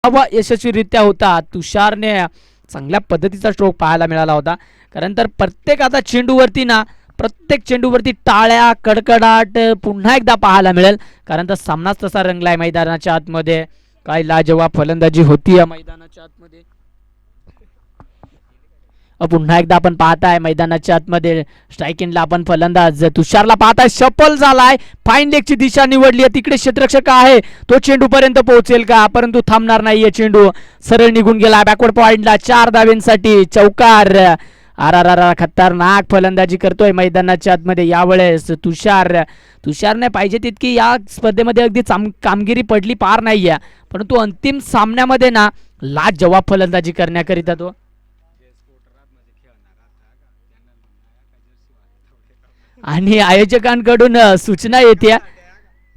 यशस्वीरित्या होता. तुषारने चांगल्या पद्धतीचा स्ट्रोक पाहायला मिळाला होता. कारण तर प्रत्येक आता चेंडूवरती ना प्रत्येक चेंडूवरती टाळ्या कडकडाट पुन्हा एकदा पाहायला मिळेल. कारण तर सामनाच तसा रंगलाय मैदानाच्या आतमध्ये. काय लाजवाब फलंदाजी होती या मैदानाच्या आतमध्ये. पुन्हा एकदा आपण पाहताय मैदानाच्या आतमध्ये स्ट्राईकिंगला आपण फलंदाज तुषारला पाहताय. सफल झालाय. फाईन लेगची दिशा निवडली आहे. तिकडे क्षेत्ररक्षक आहे तो चेंडू पर्यंत पोहोचेल का, परंतु थांबणार नाहीये. चेंडू सरळ निघून गेला बॅकवर्ड पॉइंटला. 4 धावेंसाठी चौकार. आर आर आर खतरनाक फलंदाजी करतोय मैदानाच्या आतमध्ये यावेळेस तुषारने पाहिजे तितकी या स्पर्धेमध्ये अगदी कामगिरी पडली पार नाहीये, परंतु अंतिम सामन्यामध्ये ना लाजवाब फलंदाजी करण्याकरिता तो आणि आयोजकांकडून सूचना येते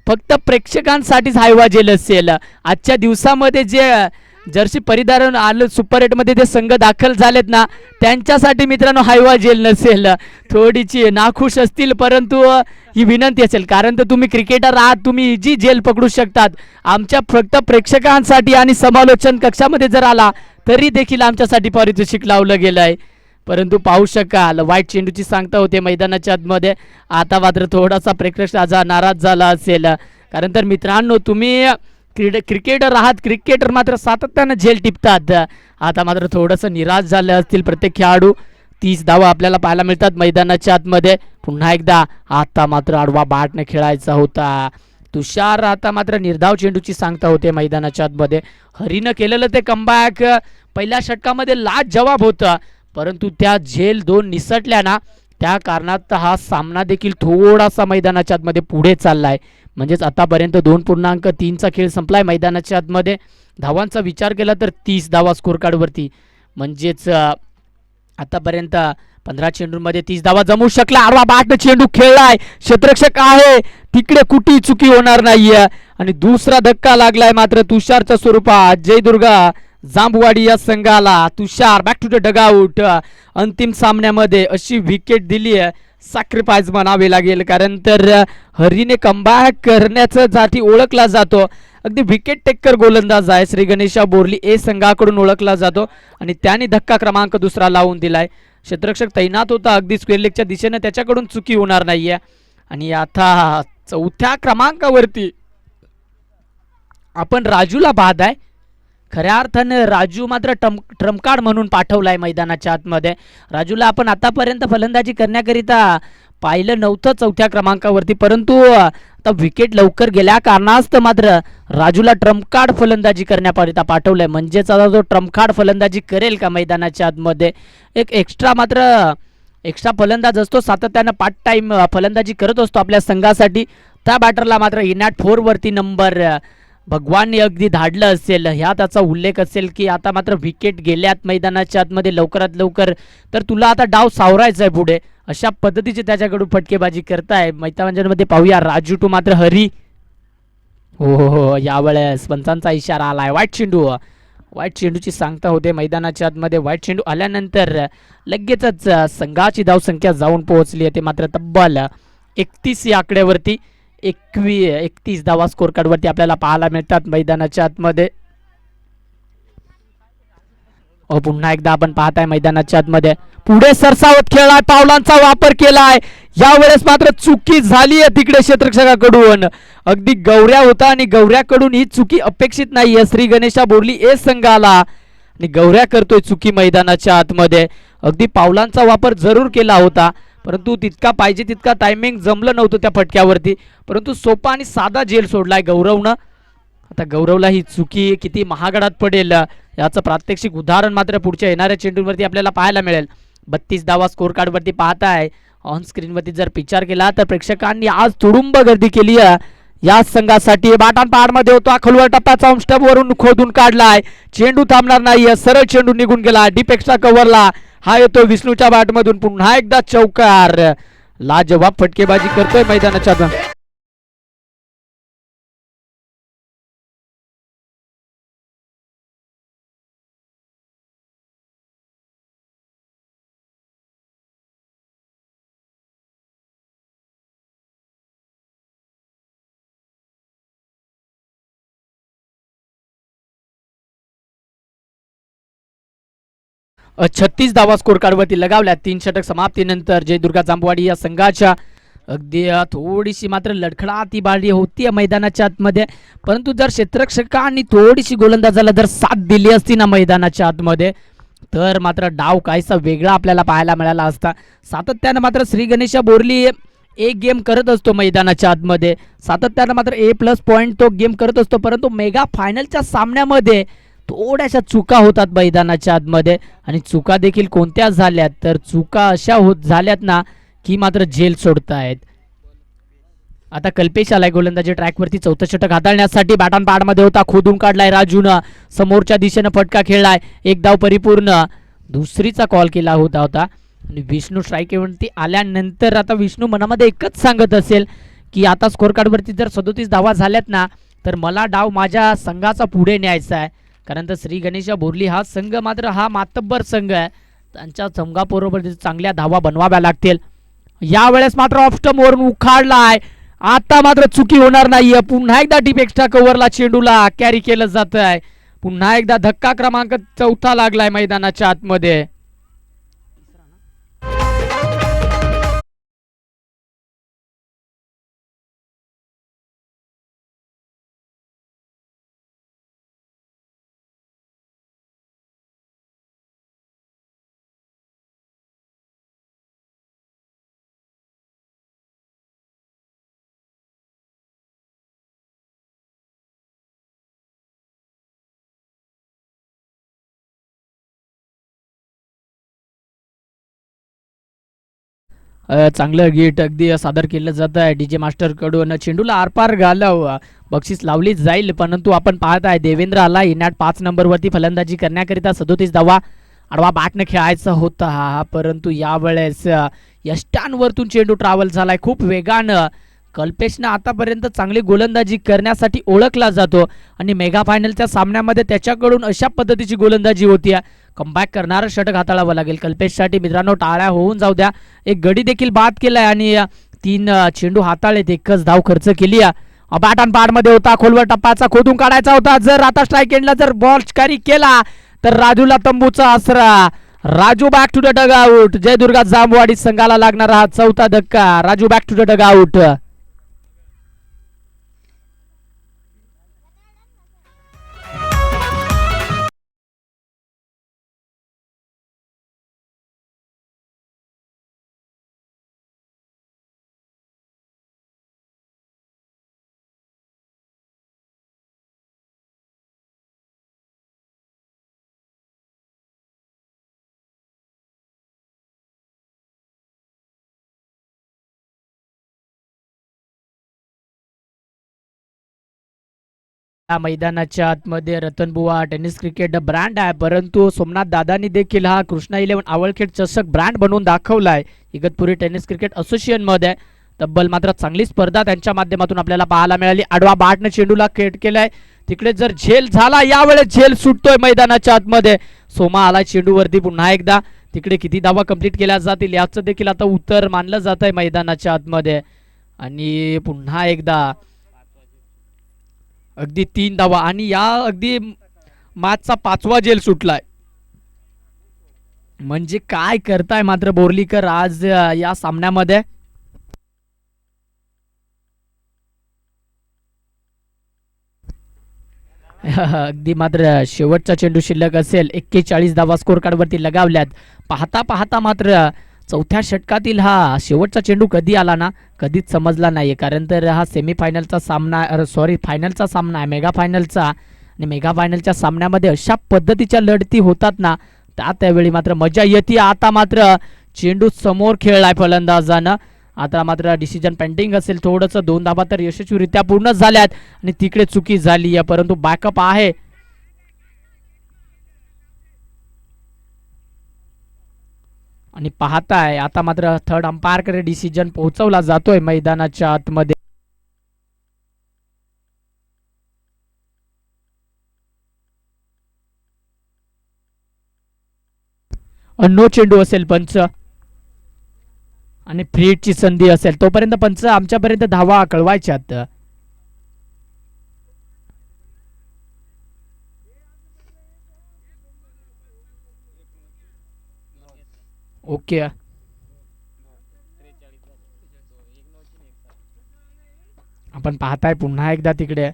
फक्त प्रेक्षकांसाठीच हाय वाजेल असेल. आजच्या दिवसामध्ये जे जर्सी परिधारण आलं सुपर 8 मध्ये ते संघ दाखल झालेत ना त्यांच्यासाठी मित्रांनो हाय वाजेल नसेल. थोडीची नाखुश असतील, परंतु ही विनंती असेल. कारण तर तुम्ही क्रिकेटर आहात, तुम्ही जी जेल पकडू शकतात. आमच्या फक्त प्रेक्षकांसाठी आणि समालोचन कक्षामध्ये जर आला तरी देखील आमच्यासाठी पारितोषिक लावलं गेलं आहे. परंतु पाहू शकाल वाईट चेंडूची सांगता होते मैदानाच्या आतमध्ये. आता मात्र थोडासा प्रेक्षक नाराज झाला असेल. कारण तर मित्रांनो तुम्ही क्रिकेटर आहात, क्रिकेटर मात्र सातत्यानं झेल टिपतात. आता मात्र थोडंसं निराश झाले असतील प्रत्येक खेळाडू. 30 धावा आपल्याला पाहायला मिळतात मैदानाच्या आतमध्ये. पुन्हा एकदा आता मात्र आडवा बॅटने खेळायचा होता तुषार. आता मात्र निर्धाव चेंडूची सांगता होते मैदानाच्या आतमध्ये. हरीनं केलेलं ते कमबॅक पहिल्या षटकामध्ये लाजवाब होता, परंतु त्या झेल 2 निसटल्या ना त्या कारणात हा सामना देखील थोडासा मैदानाच्या आतमध्ये पुढे चाललाय. म्हणजेच आतापर्यंत 2.3चा खेळ संपलाय मैदानाच्या आतमध्ये. धावांचा विचार केला तर 30 धावा स्कोर कार्डवरती. म्हणजेच आतापर्यंत 15 चेंडूंमध्ये 30 धावा जमू शकला. आडवा बॅटने चेंडू खेळलाय. क्षेत्ररक्षक आहे तिकडे, कुठे चुकी होणार नाहीये. आणि दुसरा धक्का लागलाय मात्र तुषारच्या स्वरूपात जयदुर्गा जांबवाडी या संघाला. तुषार बॅक टू द डगआउट. अंतिम सामन्यामध्ये अशी विकेट दिली आहे, सॅक्रिफाईस म्हणावे लागेल. कारण तर हरीने कमबॅक करण्याचा साठी ओळखला जातो. अगदी विकेट टेकर गोलंदाज आहे. श्री गणेशा बोर्ली ए संघाकडून ओळखला जातो आणि त्याने धक्का क्रमांक 2 लावून दिलाय. क्षेत्ररक्षक तैनात होता अगदी स्क्वेअर लेगच्या दिशेने, त्याच्याकडून चुकी होणार नाहीये. आणि आता 4थ्या क्रमांकावरती आपण राजूला बाद आहे. खऱ्या अर्थाने राजू मात्र ट्रम्प कार्ड म्हणून पाठवलाय मैदानाच्या आतमध्ये. राजूला आपण आतापर्यंत फलंदाजी करण्याकरिता पाहिलं नव्हतं 4थ्या क्रमांकावरती, परंतु आता विकेट लवकर गेल्या कारणास्तव मात्र राजूला ट्रम्प कार्ड फलंदाजी करण्याकरिता पाठवलंय. म्हणजेच आता जो ट्रम्प कार्ड फलंदाजी करेल का मैदानाच्या आतमध्ये. एक एक्स्ट्रा फलंदाज असतो, सातत्यानं पार्ट टाइम फलंदाजी करत असतो आपल्या संघासाठी. त्या बॅटरला मात्र इनॅट 4 वरती नंबर भगवानने अगदी धाडलं असेल, ह्या त्याचा उल्लेख असेल की आता मात्र विकेट गेल्यात मैदानाच्या आतमध्ये लवकरात लवकर, तर तुला आता डाव सावरायचा आहे पुढे. अशा पद्धतीचे त्याच्याकडून फटकेबाजी करताय मैदानामध्ये. पाहूया राजू टू मात्र हरी. हो यावेळेस पंचांचा इशारा आलाय. वाईट चेंडूची सांगता होते मैदानाच्या आतमध्ये. वाईट चेंडू आल्यानंतर लगेचच संघाची धावसंख्या जाऊन पोहोचली आहे ते मात्र तब्बल 31 या आकड्यावरती. 31 धावा स्कोर कार्डवरती आपल्याला पाहायला मिळतात मैदानाच्या आतमध्ये. पुन्हा एकदा आपण पाहताय मैदानाच्या आतमध्ये पुढे सरसावत खेळलाय, पावलांचा वापर केलाय. यावेळेस मात्र चुकी झाली आहे तिकडे क्षेत्ररक्षकाकडून. अगदी गौऱ्या होता आणि गौऱ्याकडून ही चुकी अपेक्षित नाहीये श्री गणेशा बोर्ली ए संघाला. आणि गौऱ्या करतोय चुकी मैदानाच्या आतमध्ये. अगदी पावलांचा वापर जरूर केला होता, परंतु तितका पाहिजे तितका टायमिंग जमलं नव्हतं त्या फटक्यावरती. परंतु सोपा आणि साधा झेल सोडलाय गौरवनं. आता गौरवला ही चुकी किती महागडात पडेल याचं प्रात्यक्षिक उदाहरण मात्र पुढच्या येणाऱ्या चेंडूंवरती आपल्याला पाहायला मिळेल. 32 धावा स्कोर कार्डवरती पाहताय. ऑन स्क्रीनवरती जर पिक्चर केला तर प्रेक्षकांनी आज तुडुंब गर्दी केली आहे या संघासाठी. बाटन पहाडमध्ये होता, खोलवर टप्प्याचा स्टंप वरून खोदून काढलाय. चेंडू थांबणार नाही, सरळ चेंडू निघून गेला डीप एक्स्ट्रा कव्हरला. हा येतो विष्णूच्या बॅटमधून. पुन्हा एकदा चौकार. लाजवाब फटकेबाजी करतोय मैदानाच्या 36 धावा स्कोर कार्डवरती लगावल्या. 3 षटक समाप्तीनंतर जयदुर्गा जांभवाडी या संघाच्या अगदी थोडीशी मात्र लडखडाती बाळी होती मैदानाच्या आतमध्ये, परंतु जर क्षेत्ररक्षकांनी थोडीशी गोलंदाजाला जर साथ दिली असती ना मैदानाच्या आतमध्ये, तर मात्र डाव काहीसा वेगळा आपल्याला पाहायला मिळाला असता. सातत्यानं मात्र श्री गणेशा बोरली एक गेम करत असतो मैदानाच्या आतमध्ये, सातत्यानं मात्र A+ पॉईंट तो गेम करत असतो, परंतु मेगा फायनलच्या सामन्यामध्ये थोड्याशा चुका होतात मैदानाच्या आतमध्ये. आणि चुका देखील कोणत्या झाल्यात, तर चुका अशा होत झाल्यात ना की मात्र झेल सोडतायत. आता कल्पेश आलाय गोलंदाजी ट्रॅकवरती. चौथं षटक हाताळण्यासाठी बॅटन पॅडमध्ये होता, खोदून काढलाय राजूनं, समोरच्या दिशेनं फटका खेळलाय, एक धाव परिपूर्ण. दुसरीचा कॉल केला होता आणि विष्णू स्ट्राईकवरती आल्यानंतर आता विष्णू मनामध्ये एकच सांगत असेल की आता स्कोर कार्डवरती जर 37 धावा झाल्यात ना, तर मला डाव माझ्या संघाचा पुढे न्यायचा आहे. कारण तर श्री गणेशा बोरली हा संघ मात्र हा मातब्बर संघ आहे, त्यांच्या संघाबरोबर चांगल्या धावा बनवाव्या लागतील. यावेळेस मात्र ऑफ स्टंप वरून उखाडलाय, आता मात्र चुकी होणार नाहीये. पुन्हा एकदा डीप एक्स्ट्रा कव्हरला चेंडूला कॅरी केलं जात आहे. पुन्हा एकदा धक्का क्रमांक 4 लागलाय मैदानाच्या आतमध्ये. चांगलं गीत अगदी सादर केलं जात आहे डीजे मास्टर कडून. चेंडूला आरपार घालव, बक्षीस लावली जाईल, परंतु आपण पाहत आहे देवेंद्र आला इनाट 5 नंबरवरती फलंदाजी करण्याकरिता. 37 धावा आडवा बॅटने खेळायचा होता, परंतु यावेळेस यष्टांवरतून चेंडू ट्रॅव्हल झालाय खूप वेगानं. कल्पेशनं आतापर्यंत चांगली गोलंदाजी करण्यासाठी ओळखला जातो आणि मेगा फायनलच्या सामन्यामध्ये त्याच्याकडून अशा पद्धतीची गोलंदाजी होती. कमबॅक करणारं षटक हाताळावं लागेल कल्पेशसाठी. मित्रांनो टाळ्या होऊन जाऊ द्या. एक गडी देखील बाद केलाय आणि 3 चेंडू हाताळलेत, एकच धाव खर्च केली. बॅट ऑन पॅड मध्ये होता, खोलवर टप्पाचा खोदून काढायचा होता. जर आता स्ट्राईक एंडला जर बॉल कॅरी केला तर राजूला तंबूचा आसरा. Raju back to the dugout. Jaidurga Jambhwadi संघाला लागणारा हा 4था धक्का. Raju back to the dugout. मैदानाच्या आतमध्ये रतनबुवा टेनिस क्रिकेट ब्रँड आहे, परंतु सोमनाथ दादांनी देखील हा कृष्णा 11 आवळखेड चषक ब्रँड बनवून दाखवलाय इगतपुरी टेनिस क्रिकेट असोसिएशन मध्ये. तब्बल मात्र चांगली स्पर्धा त्यांच्या माध्यमातून आपल्याला पाहायला मिळाली. आडवा बॅटने चेंडूला खेट केलाय, तिकडे जर झेल झाला, यावेळेस झेल सुटतोय मैदानाच्या आतमध्ये. सोमा आला चेंडूवरती पुन्हा एकदा. तिकडे किती धावा कंप्लीट केल्या जातील याचं देखील आता उत्तर मानलं जात आहे मैदानाच्या आतमध्ये. आणि पुन्हा एकदा अगदी 3 धावा आणि या अगदी मॅचचा 5वा झेल सुटलाय. म्हणजे काय करताय मात्र बोर्लीकर आज या सामन्यामध्ये. अगदी मात्र शेवटचा चेंडू शिल्लक असेल. 41 धावा स्कोर कार्डवरती लगावल्यात. पाहता पाहता मात्र 4थ्या षटकातील हा शेवटचा चेंडू कधी आला ना कधीच समजला नाही. कारण तर हा सेमीफायनलचा सामना फायनलचा सामना आहे मेगा फायनलचा. आणि मेगा फायनलच्या सामन्यामध्ये अशा पद्धतीच्या लढती होतात ना त्यावेळी मात्र मजा येते. आता मात्र चेंडू समोर खेळलाय फलंदाजानं. आता मात्र डिसिजन पेंडिंग असेल थोडंसं. 2 धावा तर यशस्वीरित्या पूर्ण झाल्यात आणि तिकडे चुकी झाली आहे, परंतु बॅकअप आहे. आणि पाहताय आता मात्र थर्ड अंपायरकडे डिसिजन पोहोचवला जातोय मैदानाच्या आतमध्ये. नो चेंडू असेल पंच आणि फ्री हिटची संधी असेल तोपर्यंत पंच आमच्यापर्यंत धावा कळवायच्यात. ओके, आपण पाहताय पुन्हा एकदा तिकडे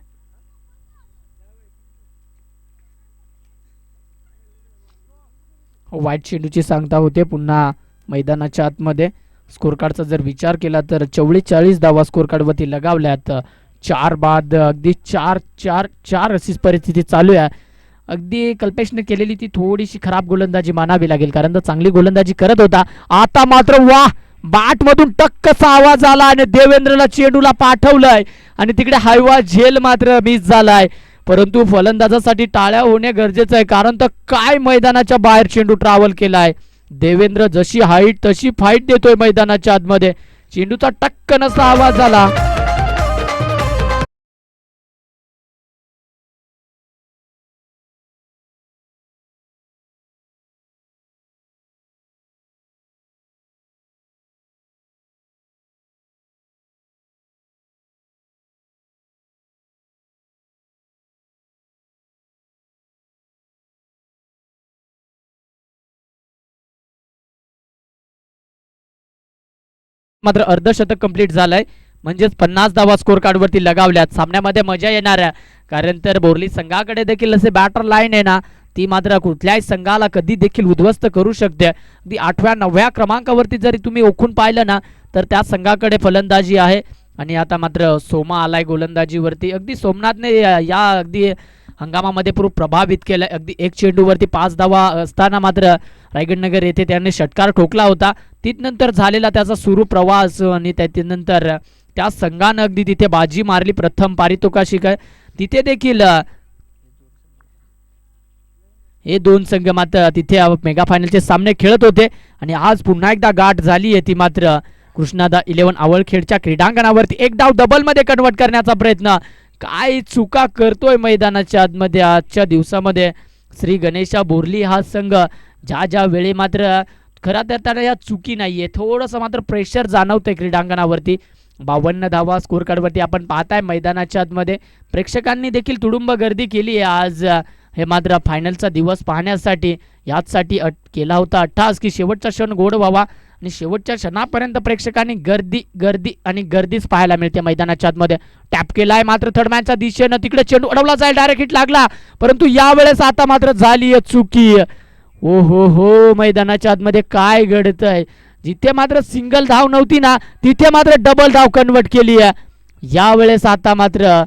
व्हाईट चेंडूची सांगता होते पुन्हा मैदानाच्या आतमध्ये. स्कोर कार्डचा जर विचार केला तर 44 धावा स्कोर कार्डवरती लगावल्यात. 4 बाद अगदी 4 अशी परिस्थिती चालू आहे. अगदी कल्पेशने केलेली ती थोडीशी खराब गोलंदाजी मानावी लागेल, कारण तर चांगली गोलंदाजी करत होता. आता मात्र वाह, बॅट मधून टक्कचा आवाज आला आणि देवेंद्रला चेंडूला पाठवलंय आणि तिकडे हायवा झेल मात्र मिस झालाय. परंतु फलंदाजासाठी टाळ्या होणे गरजेचं आहे, कारण तर काय मैदानाच्या बाहेर चेंडू ट्रॅव्हल केलाय. देवेंद्र जशी हाईट तशी फाईट देतोय मैदानाच्या आतमध्ये. चेंडूचा टक्कन असा आवाज आला. मात्र अर्धशतक कंप्लीट झालंय, म्हणजेच 50 धावा स्कोर कार्ड वरती लगावल्यात. सामन्यामध्ये मजा येणार आहे, कारण तर बोर्ली संघाकडे देखील असे बॅटर लाईन आहे ना, ती मात्र कुठल्याही संघाला कधी देखील उद्ध्वस्त करू शकते. अगदी 8व्या 9व्या क्रमांकावरती जरी तुम्ही ओळखून पाहिलं ना, तर त्या संघाकडे फलंदाजी आहे. आणि आता मात्र सोमा आलाय गोलंदाजीवरती. अगदी सोमनाथने या अगदी हंगामामध्ये पूर्ण प्रभावित केलं. अगदी एक चेंडूवरती 5 धावा असताना मात्र रायगडनगर येथे त्याने षटकार ठोकला होता. तिथनंतर झालेला त्याचा सुरू प्रवास आणि त्यानंतर त्या संघानं अगदी तिथे बाजी मारली प्रथम पारितोषिक आहे तिथे देखील. हे दोन संघ मात्र तिथे मेगा फायनलचे सामने खेळत होते आणि आज पुन्हा एकदा गाठ झाली आहे ती मात्र कृष्णादा 11 आवळखेडच्या क्रीडांगणावरती. एक डाव डबल मध्ये कन्वर्ट करण्याचा प्रयत्न. काय चुका करतोय मैदानाच्या आतमध्ये आजच्या दिवसामध्ये श्री गणेशा बोर्ली हा संघ. ज्या वेळी मात्र खरा तर या चुकी नाहीये, थोडंसं मात्र प्रेशर जाणवतंय क्रीडांगणावरती. 52 धावा स्कोर कार्डवरती आपण पाहताय मैदानाच्या आतमध्ये. प्रेक्षकांनी देखील तुडुंब गर्दी केली आहे आज हे मात्र फायनलचा दिवस पाहण्यासाठी. याचसाठी केला होता अट्टास की शेवटचा क्षण गोड व्हावा आणि शेवटच्या क्षणापर्यंत प्रेक्षकांनी गर्दीच पाहायला मिळते मैदानाच्या आतमध्ये. टॅप केलाय मात्र थर्डमॅनच्या दिशेनं, तिकडे चेंडू अडवला जाईल, डायरेक्ट हिट लागला, परंतु यावेळेस आता मात्र झाली चुकी. ओ हो मैदानाच्या आतमध्ये काय घडतंय. जिथे मात्र सिंगल धाव नव्हती ना, तिथे मात्र डबल धाव कन्वर्ट केली आहे. यावेळेस आता मात्र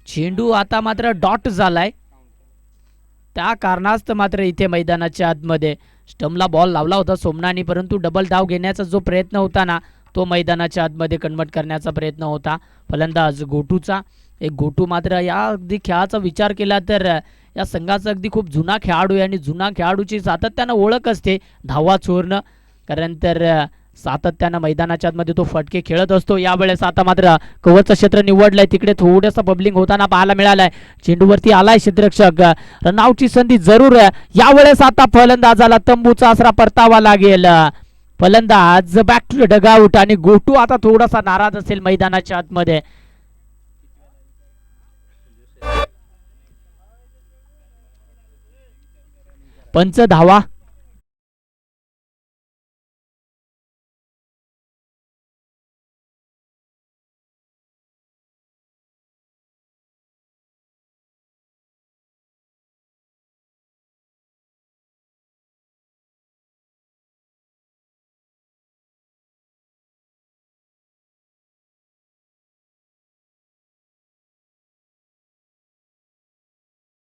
चेंडू आता मात्र डॉट झालाय, त्या कारणास्तव मात्र इथे मैदानाच्या आतमध्ये स्टंपला बॉल लावला होता सोमनानी, परंतु डबल धाव घेण्याचा जो प्रयत्न होता ना, तो मैदानाच्या आतमध्ये कन्वर्ट करण्याचा प्रयत्न होता फलंदाज गोटूचा. एक गोटू मात्र या अगदी खेळाचा विचार केला तर या संघाचा अगदी खूप जुना खेळाडू आहे आणि जुना खेळाडूची सातत्यानं ओळख असते धावा चोरणं, कारण तर सातत्यानं मैदानाच्या आतमध्ये तो फटके खेळत असतो. यावेळेस आता मात्र कव्हरचं क्षेत्र निवडलंय, तिकडे थोडंसं बबलिंग होताना पाहायला मिळालंय. चेंडूवरती आलाय क्षेत्ररक्षक, रनआउटची संधी जरूर आहे. यावेळेस आता फलंदाजाला तंबूचा आसरा परतावा लागेल. फलंदाज बॅक टू डगआउट आणि गोटू आता थोडासा नाराज असेल मैदानाच्या आतमध्ये. पंच धावा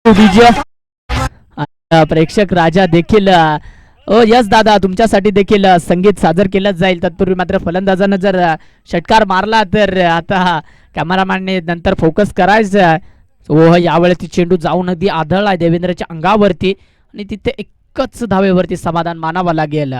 विजय. प्रेक्षक राजा देखील यस दादा तुमच्यासाठी देखील संगीत सादर केलं जाईल. तत्पूर्वी मात्र फलंदाजानं जर षटकार मारला तर आता कॅमेरामॅनने नंतर फोकस करायचं. यावेळेस ती चेंडू जाऊन अगदी आदळलाय देवेंद्रच्या अंगावरती आणि तिथे एकच धावेवरती समाधान मानावा लागेल.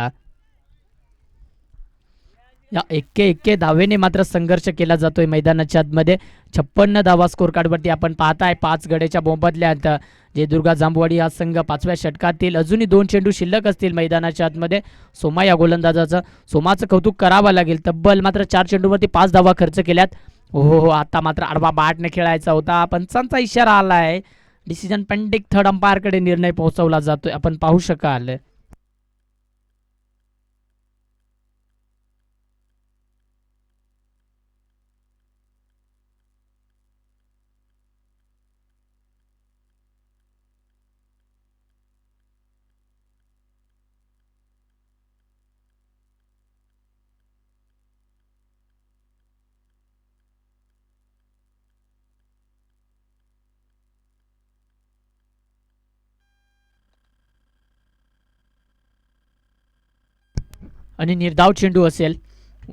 या एक्के धावेने मात्र संघर्ष केला जातोय मैदानाच्या आतमध्ये. 56 धावा स्कोर कार्डवरती आपण पाहताय. 5 गड्याच्या बोंबातल्यात जयदुर्गा जांबवाडी हा संघ 5व्या षटकातील. अजूनही 2 चेंडू शिल्लक असतील मैदानाच्या आतमध्ये. सोमा या गोलंदाजाचं, सोमाचं कौतुक करावं लागेल. तब्बल मात्र 4 चेंडूवरती 5 धावा खर्च केल्यात. हो आता मात्र आडवा बॅटने खेळायचा होता. पंचांचा इशारा आलाय. डिसिजन पेंडिंग थर्ड अंपायरकडे निर्णय पोहोचवला जातोय, आपण पाहू शकाल. आणि निर्धाव चेंडू असेल.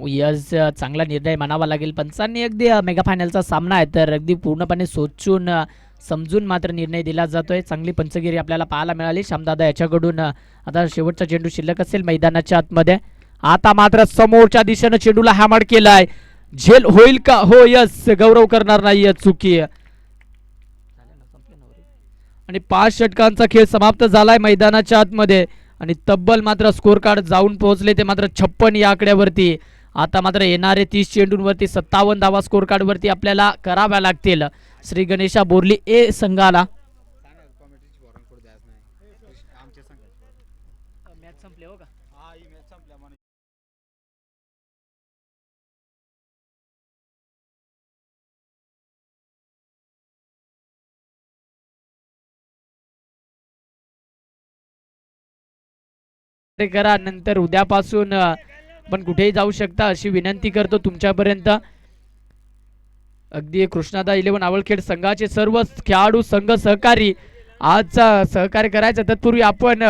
यस, चांगला निर्णय म्हणावा लागेल. पंचांनी अगदी मेगा फायनलचा सामना आहे तर अगदी पूर्णपणे सोचून समजून मात्र निर्णय दिला जातोय. चांगली पंचगिरी आपल्याला पाहायला मिळाली श्यामदादा याच्याकडून. आता शेवटचा चेंडू शिल्लक असेल मैदानाच्या आतमध्ये. आता मात्र समोरच्या दिशेनं चेंडूला हॅमर केलाय. झेल होईल का? हो, यस, गौरव करणार नाही चुकी. आणि 5 षटकांचा खेळ समाप्त झालाय मैदानाच्या आतमध्ये आणि तब्बल मात्र स्कोर कार्ड जाऊन पोहोचले ते मात्र 56 या आकड्यावरती. आता मात्र येणारे 30 चेंडूंवरती 57 धावा स्कोर कार्ड वरती आपल्याला कराव्या लागतील श्री गणेशा बोर्ली ए संघाला. करा, नंतर उद्यापासून पण कुठेही जाऊ शकता अशी विनंती करतो तुमच्यापर्यंत. अगदी कृष्णादा 11 आवळखेड संघाचे सर्व खेळाडू संघ सहकारी आजचा सहकार्य करायचं. तत्पूर्वी आपण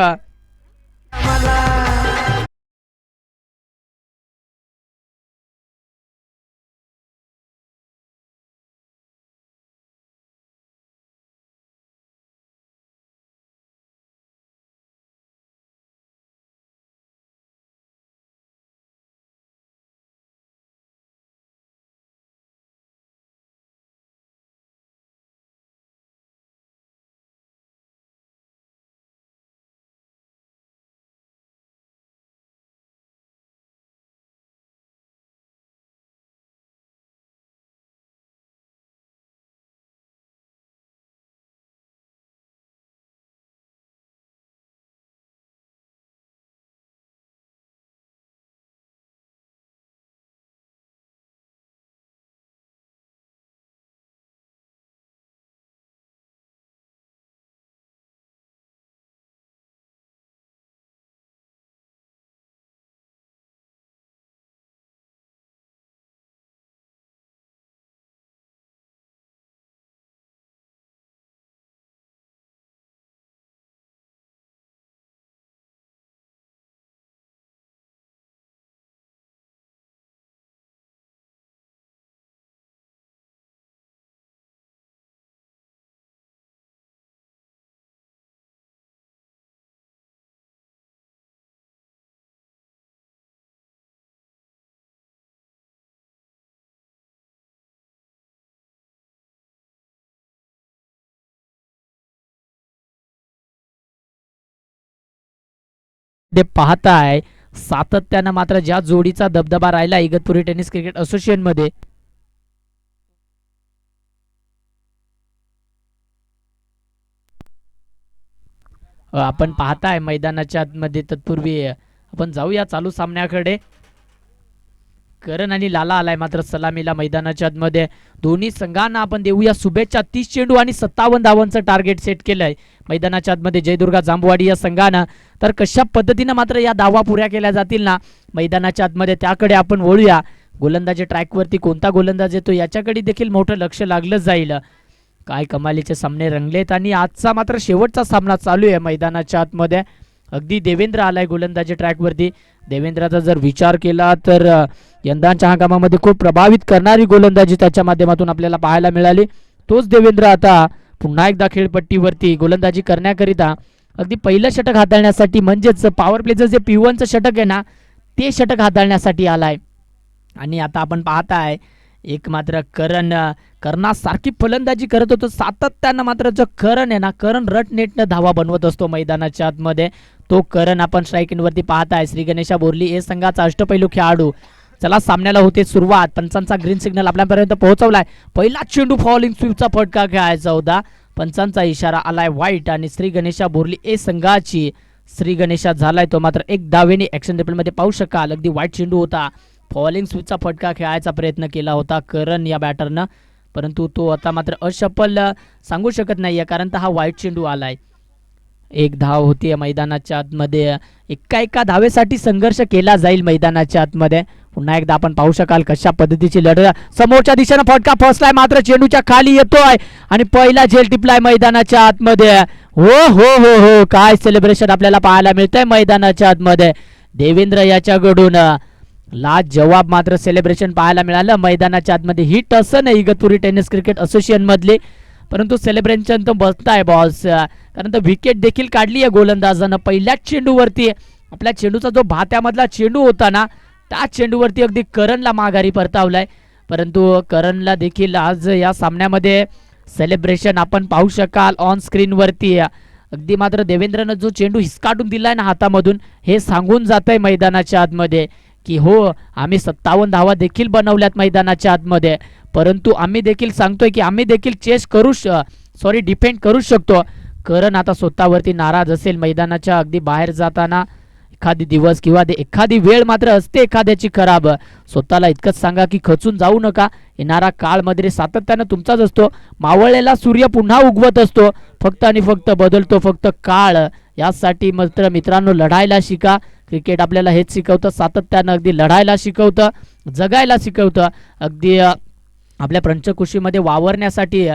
ते पाहताय सातत्यानं मात्र ज्या जोडीचा दबदबा राहिला इगतपुरी टेनिस क्रिकेट असोसिएशन मध्ये आपण पाहताय मैदानाच्या आतमध्ये. तत्पूर्वी आपण जाऊया चालू सामन्याकडे. करण आणि लाला आलाय मात्र सलामीला मैदानाच्या आतमध्ये. दोन्ही संघांना आपण देऊया शुभेच्छा. 30 चेंडू आणि 57 धावांचं टार्गेट सेट केलंय मैदानाच्या आतमध्ये जयदुर्गा जांबुवाडी या संघानं. तर कशा पद्धतीनं मात्र या धावा पुऱ्या केल्या जातील ना मैदानाच्या आतमध्ये त्याकडे आपण वळूया. गोलंदाजी ट्रॅकवरती कोणता गोलंदाज येतो याच्याकडे देखील मोठं लक्ष लागलं जाईल. काय कमालीचे सामने रंगलेत आणि आजचा मात्र शेवटचा सामना चालू आहे मैदानाच्या आतमध्ये. अगदी देवेंद्र आलाय गोलंदाजी ट्रॅकवरती. देवेंद्राचा जर विचार केला तर यंदाच्या हंगामामध्ये खूप प्रभावित करणारी गोलंदाजी त्याच्या माध्यमातून आपल्याला पाहायला मिळाली. तोच देवेंद्र आता पुन्हा एकदा खेळपट्टीवरती गोलंदाजी करण्याकरिता अगदी पहिलं षटक हाताळण्यासाठी म्हणजेच पॉवर प्लेचं जे P1चं षटक आहे ना ते षटक हाताळण्यासाठी आलाय. आणि आता आपण पाहताय एक मात्र करणासारखी फलंदाजी करत होतो सातत्यानं. मात्र जो करण आहे ना करण रट नेटनं धावा बनवत असतो मैदानाच्या आतमध्ये. तो करण आपण स्ट्राईक वरती पाहताय. श्री गणेशा बोर्ली ए संघाचा अष्टपैलू खेळाडू. चला सामन्याला होते सुरुवात. पंचांचा ग्रीन सिग्नल आपल्यापर्यंत पोहोचवलाय. पहिला चेंडू फॉलिंग स्वीपचा फटका खेळायचा होता. पंचांचा इशारा आलाय वाईट आणि श्री गणेशा बोर्ली ए संघाची श्री गणेशा झालाय तो मात्र एक धावेने ऍक्शन रिप्ले मध्ये पाहू शकाल. अगदी वाईट चेंडू होता. फॉलिंग स्वीपचा फटका खेळायचा प्रयत्न केला होता करण या बॅटरनं परंतु तो आता मात्र असफल सांगू शकत नाहीये कारण हा वाईट चेंडू आलाय. एक धाव होती मैदानाच्या आतमध्ये. एका धावेसाठी संघर्ष केला जाईल मैदानाच्या आतमध्ये. पुन्हा एकदा आपण पाहू शकाल कशा पद्धतीची लढत. समोरच्या दिशेने फटका फसलाय मात्र चेंडूच्या खाली येतोय आणि पहिला झेल टिपलाय मैदानाच्या आतमध्ये. हो हो हो हो काय सेलिब्रेशन आपल्याला पाहायला मिळतंय मैदानाच्या आतमध्ये. देवेंद्र याच्याकडून जवाब मात्र सेलिब्रेशन पाहायला मिळालं मैदानाच्या आतमध्ये. ही टसन आहे इगतपुरी टेनिस क्रिकेट असोसिएशन मधली, परंतु सेलिब्रेशन तर बसताय बॉस, कारण तर विकेट देखील काढली आहे गोलंदाजानं पहिल्याच चेंडूवरती. आपल्या चेंडूचा जो भात्यामधला चेंडू होता ना, त्या चेंडूवरती अगदी करणला माघारी परतावलाय. परंतु करणला देखील आज या सामन्यामध्ये सेलिब्रेशन आपण पाहू शकाल ऑन स्क्रीन वरती. अगदी मात्र देवेंद्रनं जो चेंडू हिसकाटून दिलाय ना हातामधून, हे सांगून जात आहे मैदानाच्या आतमध्ये की हो आम्ही 57 धावा देखील बनवल्यात मैदानाच्या आतमध्ये, परंतु आम्ही देखील सांगतोय की आम्ही देखील डिफेंड करू शकतो. करण आता स्वतःवरती नाराज असेल मैदानाच्या अगदी बाहेर जाताना. एखादी दिवस किंवा एखादी वेळ मात्र असते एखाद्याची खराब. स्वतःला इतकंच सांगा की खचून जाऊ नका. येणारा काळ मध्ये सातत्यानं तुमचाच असतो. मावळलेला सूर्य पुन्हा उगवत असतो. फक्त आणि फक्त बदलतो फक्त काळ. यासाठी मात्र मित्रांनो लढायला शिका. क्रिकेट आपल्याला हेच शिकवतं, सातत्यानं अगदी लढायला शिकवतं, जगायला शिकवतं, अगदी आपल्या पंचकृषीमध्ये वावरण्यासाठी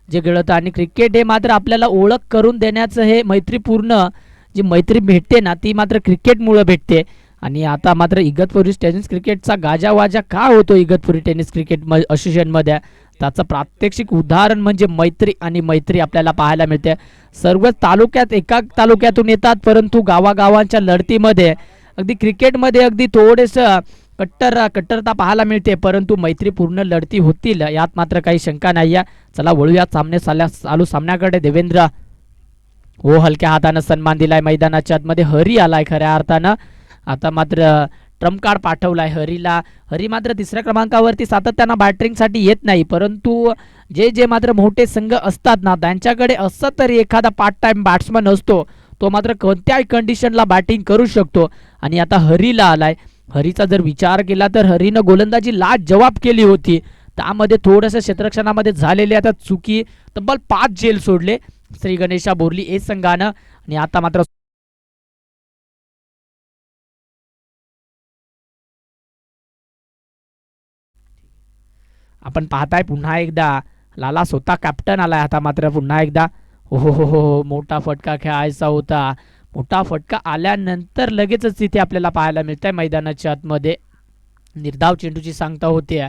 जे घडतं. आणि क्रिकेट हे मात्र आपल्याला ओळख करून देण्याचं हे मैत्रीपूर्ण जी मैत्री भेटते ना, ती मात्र क्रिकेटमुळे भेटते. आणि आता मात्र इगतपुरी टेनिस क्रिकेटचा गाजावाजा का होतो इगतपुरी टेनिस क्रिकेट असोसिएशनमध्ये, त्याचं प्रात्यक्षिक उदाहरण म्हणजे मैत्री आणि मैत्री आपल्याला पाहायला मिळते. सर्वच तालुक्यात एका तालुक्यातून येतात, परंतु गावागावांच्या लढतीमध्ये अगदी क्रिकेटमध्ये अगदी थोडेसं कट्टरता पाहायला मिळते, परंतु मैत्रीपूर्ण लढती होतील यात मात्र काही शंका नाही आहे. चला वळूया चालू सामन्याकडे. देवेंद्र हो हलक्या हातानं सन्मान दिलाय मैदानाच्या आतमध्ये. हरी आलाय खऱ्या अर्थानं. आता मात्र ट्रम्प कार्ड पाठवलाय हरीला. हरी मात्र तिसऱ्या क्रमांकावरती सातत्यानं बॅटिंगसाठी येत नाही, परंतु जे मात्र मोठे संघ असतात ना, त्यांच्याकडे असं तरी एखादा पार्ट टाइम बॅट्समन असतो, तो मात्र कोणत्याही कंडिशनला बॅटिंग करू शकतो. आणि आता हरीला आलाय. हरीचा जर विचार केला तर हरीनं गोलंदाजी जवाब केली होती, त्यामध्ये थोडंसं क्षेत्ररक्षणामध्ये झालेले आता चुकी तब्बल 5 झेल सोडले श्री गणेशा बोरली ए संघानं. आणि आता मात्र आपण पाहताय पुन्हा एकदा लाला स्वतः कॅप्टन आलाय. आता मात्र पुन्हा एकदा हो मोठा फटका खेळायचा होता. मोठा फटका आल्यानंतर लगेचच तिथे आपल्याला पाहायला मिळतंय मैदानाच्या आतमध्ये निर्धाव चेंडूची सांगता होते.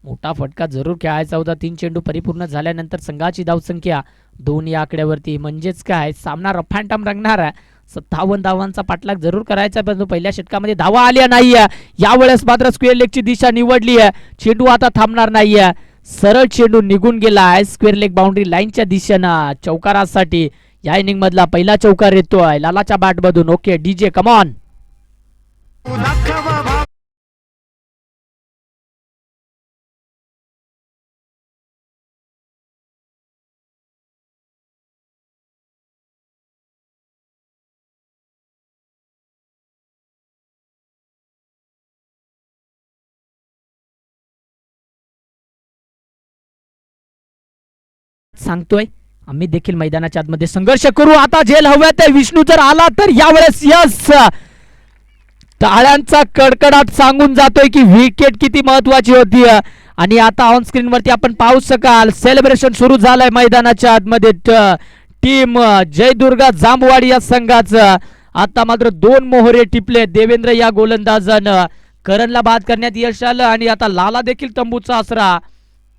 मोठा फटका जरूर खेळायचा होता. 3 चेंडू परिपूर्ण झाल्यानंतर संघाची धावसंख्या 2 या आकड्यावरती, म्हणजेच काय सामना रफ अँड टफ रंगणार आहे. 57 धावांचा पाठलाग जरूर करायचा, परंतु पहिल्या षटकामध्ये धावा आल्या नाहीये. यावेळेस मात्र स्क्वेअर लेगची दिशा निवडली आहे. चेंडू आता थांबणार नाहीये. सरळ चेंडू निघून गेला आहे स्क्वेअर लेग बाउंड्री लाईनच्या दिशेनं चौकारासाठी. या इनिंग मधला पहिला चौकार येतोय लालाच्या बॅट मधून. Okay DJ come on. सांगतोय आम्ही देखील मैदानाच्या आतमध्ये संघर्ष करू. आता झेल हव्यात आहे. विष्णू जर आला तर यावेळेस यस, टाळ्यांचा कडकडाट सांगून जातोय की विकेट किती महत्वाची होती. आणि आता ऑन स्क्रीन वरती आपण पाहू शकाल सेलिब्रेशन सुरू झालंय मैदानाच्या आतमध्ये. टीम जयदुर्गा जांबवाडी या संघाचं आता मात्र 2 मोहरे टिपले. देवेंद्र या गोलंदाजानं करणला बाद करण्यात यश आलं. आणि आता लाला देखील तंबूचा आसरा.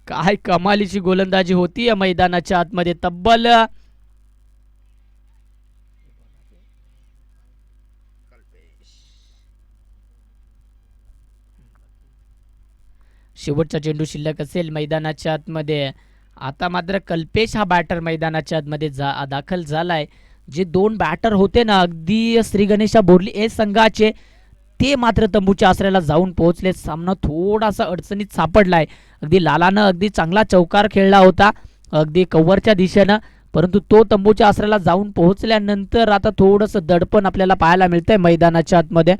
काय कमालीची गोलंदाजी होती या मैदानाच्या आतमध्ये. तब्बल शेवटचा चेंडू शिल्लक असेल मैदानाच्या आतमध्ये. आता मात्र कल्पेश हा बॅटर मैदानाच्या आतमध्ये दाखल झालाय. जे 2 बॅटर होते ना अगदी श्री गणेशा बोरली ए संघाचे, ते मात्र तंबूच्या आसऱ्याला जाऊन पोहोचले. सामना थोडासा अडचणीत सापडलाय. अगदी लालानं अगदी चांगला चौकार खेळला होता अगदी कव्हरच्या दिशेनं, परंतु तो तंबूच्या आसऱ्याला जाऊन पोहोचल्यानंतर आता थोडंसं दडपण आपल्याला पाहायला मिळतंय मैदानाच्या आतमध्ये.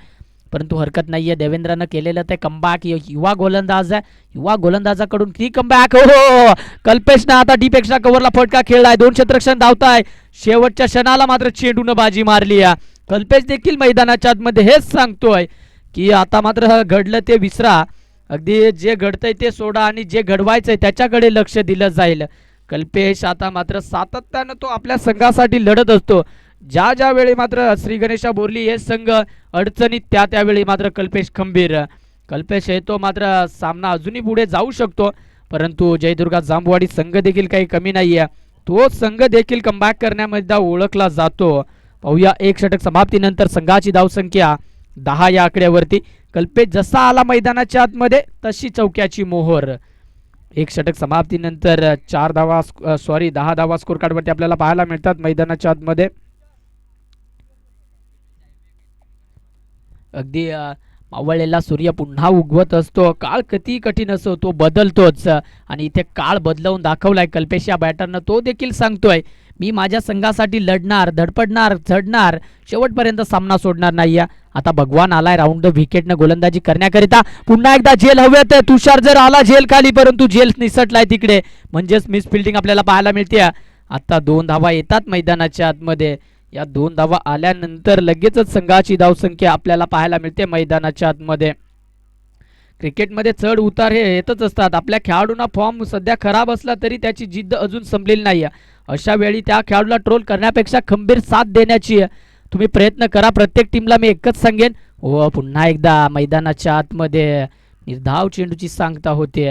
परंतु हरकत नाहीये. देवेंद्रनं केलेलं ते कमबॅक. युवा गोलंदाज आहे. युवा गोलंदाजाकडून की कमबॅक. हो कल्पेशनं आता डीप एक्स्ट्रा कव्हरला फटका खेळलाय. 2 क्षेत्ररक्षण धावताय. शेवटच्या क्षणाला मात्र चेंडूनं बाजी मारली आहे. कल्पेश देखील मैदानाच्या आतमध्ये हेच सांगतोय की आता मात्र घडलं ते विसरा. अगदी जे घडतंय ते सोडा आणि जे घडवायचंय त्याच्याकडे लक्ष दिलं जाईल. कल्पेश आता मात्र सातत्यानं तो आपल्या संघासाठी लढत असतो. ज्या ज्या वेळी मात्र श्री गणेशा बोरली हे संघ अडचणीत त्यावेळी मात्र कल्पेश खंबीर. कल्पेश येतो मात्र सामना अजूनही पुढे जाऊ शकतो, परंतु जयदुर्गा जांभवाडी संघ देखील काही कमी नाही आहे. तो संघ देखील कमबॅक करण्यामध्ये ओळखला जातो. पाहूया एक षटक समाप्तीनंतर संघाची धावसंख्या 10 या आकड्यावरती. कल्पेश जसा आला मैदानाच्या आतमध्ये तशी चौक्याची मोहर. एक षटक समाप्तीनंतर 10 धावा स्कोर कार्डवरती आपल्याला पाहायला मिळतात मैदानाच्या आतमध्ये. अगदी मावळलेला सूर्य पुन्हा उगवत असतो. काळ किती कठीण असो तो बदलतोच, आणि इथे काळ बदलवून दाखवलाय कल्पेश या बॅटरनं. तो देखील सांगतोय मी माझ्या संघासाठी लढणार, धडपडणार, झडणार, शेवटपर्यंत सामना सोडणार नाही. आता भगवान आलाय राऊंड द विकेटनं गोलंदाजी करण्याकरिता. पुन्हा एकदा झेल हवेत. तुषार जर आला झेल खाली, परंतु झेल निसटलाय तिकडे, म्हणजेच मिस फिल्डिंग आपल्याला पाहायला मिळते. आता 2 धावा येतात मैदानाच्या आतमध्ये. या 2 धावा आल्यानंतर लगेचच संघाची धावसंख्या आपल्याला पाहायला मिळते मैदानाच्या आतमध्ये. क्रिकेटमध्ये चढ उतार हे येतच असतात. आपल्या खेळाडूंना फॉर्म सध्या खराब असला तरी त्याची जिद्द अजून संपलेली नाही. अशा वेळी त्या खेळाडूला ट्रोल करण्यापेक्षा खंबीर साथ देण्याची तुम्ही प्रयत्न करा. प्रत्येक टीमला मी एकच सांगेन, व पुन्हा एकदा मैदानाच्या आतमध्ये निर्धाव चेंडूची सांगता होते.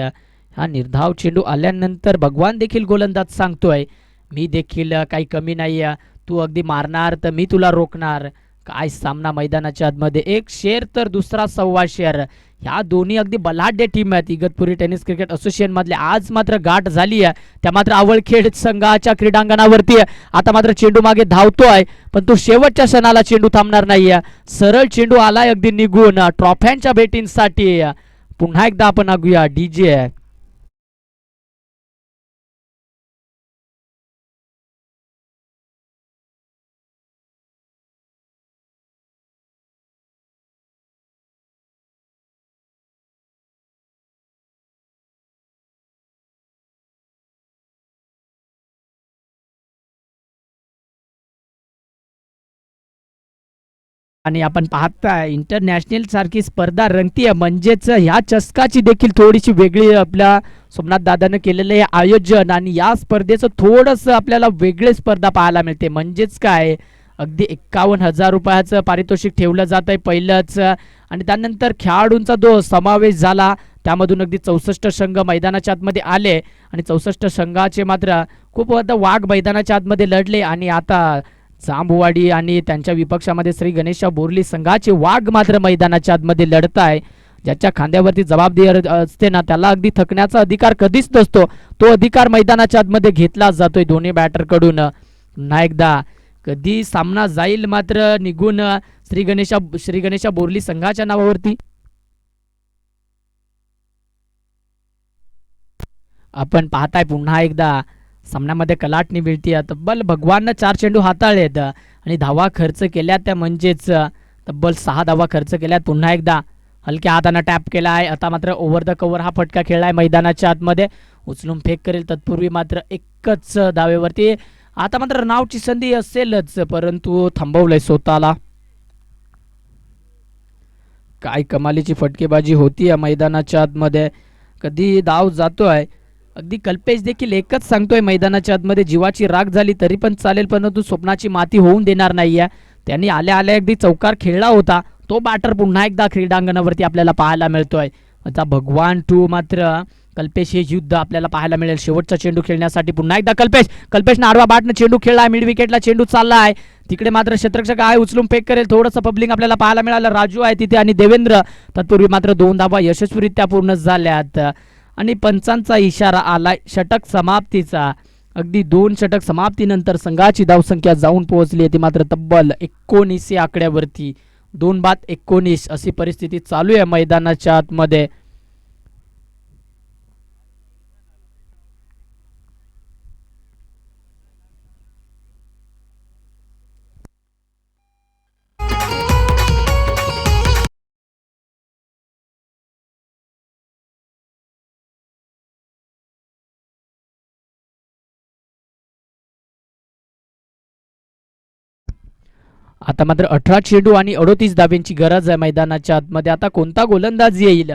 हा निर्धाव चेंडू आल्यानंतर भगवान देखील गोलंदाज सांगतोय मी देखील काही कमी नाही, तू अगदी मारणार तर मी तुला रोखणार. काय सामना मैदानाच्या आतमध्ये. एक शेर तर दुसरा 1.25 शेर. ह्या दोन्ही अगदी बलाढ्य टीम आहेत इगतपुरी टेनिस क्रिकेट असोसिएशन मधले. आज मात्र गाठ झाली आहे त्या मात्र आवळखेड संघाच्या क्रीडांगणावरती. आता मात्र चेंडू मागे धावतोय, पण तो शेवटच्या क्षणाला चेंडू थांबणार नाही. सरळ चेंडू आलाय अगदी निघून ट्रॉफ्यांच्या भेटींसाठी. पुन्हा एकदा आपण ऐकूया डीजे. आणि आपण पाहताय इंटरनॅशनल सारखी स्पर्धा रंगतीये, म्हणजेच ह्या चषकाची देखील थोडीशी वेगळी आपल्या सोमनाथ दादानं केलेलं हे आयोजन, आणि या स्पर्धेचं थोडंसं आपल्याला वेगळी स्पर्धा पाहायला मिळते. म्हणजेच काय, अगदी 51,000 रुपयाचं पारितोषिक ठेवलं जात आहे पहिलंच, आणि त्यानंतर खेळाडूंचा जो समावेश झाला त्यामधून अगदी 64 संघ मैदानाच्या आतमध्ये आले, आणि 64 संघाचे मात्र खूप आता वाघ मैदानाच्या आतमध्ये लढले. आणि आता जांभवाडी आणि त्यांच्या विपक्षामध्ये श्री गणेशा बोरली संघाचे वाघ मात्र मैदानाच्या आतमध्ये लढत आहे. ज्याच्या खांद्यावरती जबाबदारी असते ना त्याला अगदी थकण्याचा अधिकार कधीच नसतो. तो अधिकार मैदानाच्या आतमध्ये घेतला जातोय दोन्ही बॅटर कडून. पुन्हा एकदा कधी सामना जाईल मात्र निघून श्री गणेशा बोरली संघाच्या नावावरती. आपण पाहताय पुन्हा एकदा सामन्यामध्ये कलाटणी मिळते. तब्बल भगवाननं 4 चेंडू हाताळलेत आणि धावा खर्च केल्या त्या, म्हणजेच तब्बल 6 धावा खर्च केल्यात. पुन्हा एकदा हलक्या हातानं टॅप केला आहे. आता मात्र ओव्हर द कव्हर हा फटका खेळलाय मैदानाच्या आतमध्ये. उचलून फेक करेल तत्पूर्वी मात्र एकच धावेवरती. आता मात्र नावची संधी असेलच, परंतु थांबवलंय स्वतःला. काय कमालीची फटकेबाजी होती या मैदानाच्या आतमध्ये. कधी धाव जातोय. अगदी कल्पेश देखील एकच सांगतोय मैदानाच्या आतमध्ये, जीवाची राग झाली तरी पण चालेल, परंतु स्वप्नाची माती होऊन देणार नाहीये. त्यांनी आल्या आल्या अगदी चौकार खेळला होता तो बॅटर पुन्हा एकदा क्रीडांगणावरती आपल्याला पाहायला मिळतोय. आता भगवान 2 मात्र कल्पेश हे युद्ध आपल्याला पाहायला मिळेल शेवटचा चेंडू खेळण्यासाठी. पुन्हा एकदा कल्पेशनं आडवा बॅटनं चेंडू खेळला. मिड विकेटला चेंडू चाललाय. तिकडे मात्र क्षेत्ररक्षक आहे, उचलून फेक करेल. थोडंसं पब्लिक आपल्याला पाहायला मिळालं. राजू आहे तिथे आणि देवेंद्र. तत्पूर्वी मात्र 2 धावा यशस्वीरित्या पूर्ण झाल्यात आणि पंचांचा इशारा आलाय षटक समाप्तीचा. अगदी 2 षटक समाप्तीनंतर संघाची धावसंख्या जाऊन पोहोचली ती मात्र तब्बल 19 या आकड्यावरती. 2 बाद 19 अशी परिस्थिती चालू आहे मैदानाच्या आतमध्ये. आता मात्र 18 चेंडू आणि 38 धाब्यांची गरज आहे मैदानाच्या आतमध्ये. आता कोणता गोलंदाज येईल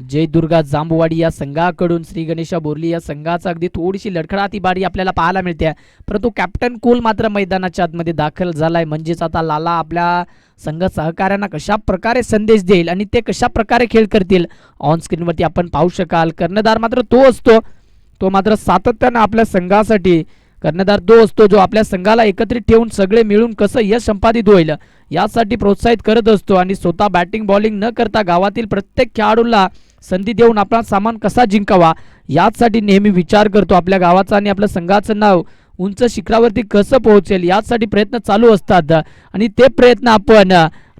जय दुर्गा जांबुवाडी या संघाकडून श्री गणेशा बोरली या संघाचा अगदी थोडीशी लडखडाती बारी आपल्याला पाहायला मिळते, परंतु कॅप्टन कुल मात्र मैदानाच्या आतमध्ये दाखल झालाय. म्हणजेच आता लाला आपल्या संघ सहकाऱ्यांना कशा प्रकारे संदेश देईल आणि ते कशा प्रकारे खेळ करतील ऑन स्क्रीनवरती आपण पाहू शकाल. कर्णधार मात्र तो असतो, तो मात्र सातत्यानं आपल्या संघासाठी कर्णधार तो असतो जो आपल्या संघाला एकत्रित ठेवून सगळे मिळून कसं यश संपादित होईल यासाठी प्रोत्साहित करत असतो आणि स्वतः बॅटिंग बॉलिंग न करता गावातील प्रत्येक खेळाडूला संधी देऊन आपला सामान कसा जिंकावा यासाठी नेहमी विचार करतो. आपल्या गावाचा आणि आपल्या संघाचं नाव उंच शिखरावरती कसं पोहोचेल यासाठी प्रयत्न चालू असतात आणि ते प्रयत्न आपण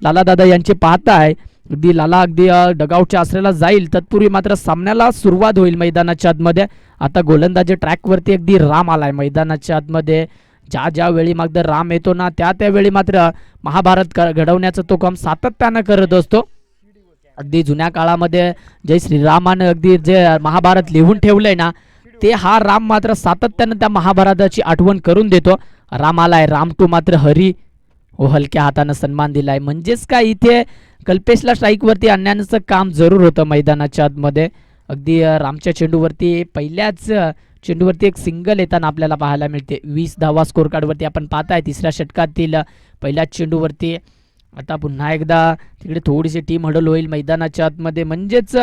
लाला दादा यांचे पाहताय. अगदी लाला अगदी डगआउटच्या आश्रयाला जाईल तत्पूर्वी मात्र सामन्याला सुरुवात होईल मैदानाच्या आतमध्ये. आता गोलंदाजी ट्रॅकवरती अगदी राम आलाय मैदानाच्या आतमध्ये. ज्या वेळी मात्र राम येतो ना त्यावेळी मात्र महाभारत घडवण्याचं तो काम सातत्यानं करत असतो. अगदी जुन्या काळामध्ये जय श्रीरामानं अगदी जे महाभारत लिहून ठेवलंय ना ते हा राम मात्र सातत्यानं त्या महाभारताची आठवण करून देतो. राम आलाय, राम टू मात्र हरी हो हलक्या हातानं सन्मान दिलाय. म्हणजेच काय इथे कल्पेशला स्ट्राईकवरती आणण्याचं काम जरूर होतं मैदानाच्या आतमध्ये. अगदी रामच्या चेंडूवरती पहिल्याच चेंडूवरती एक सिंगल येताना आपल्याला पाहायला मिळते. 20 धावा स्कोर कार्डवरती आपण पाहताय तिसऱ्या षटकातील पहिल्याच चेंडूवरती. आता पुन्हा एकदा तिकडे थोडीशी टीम हडल होईल मैदानाच्या आतमध्ये. म्हणजेच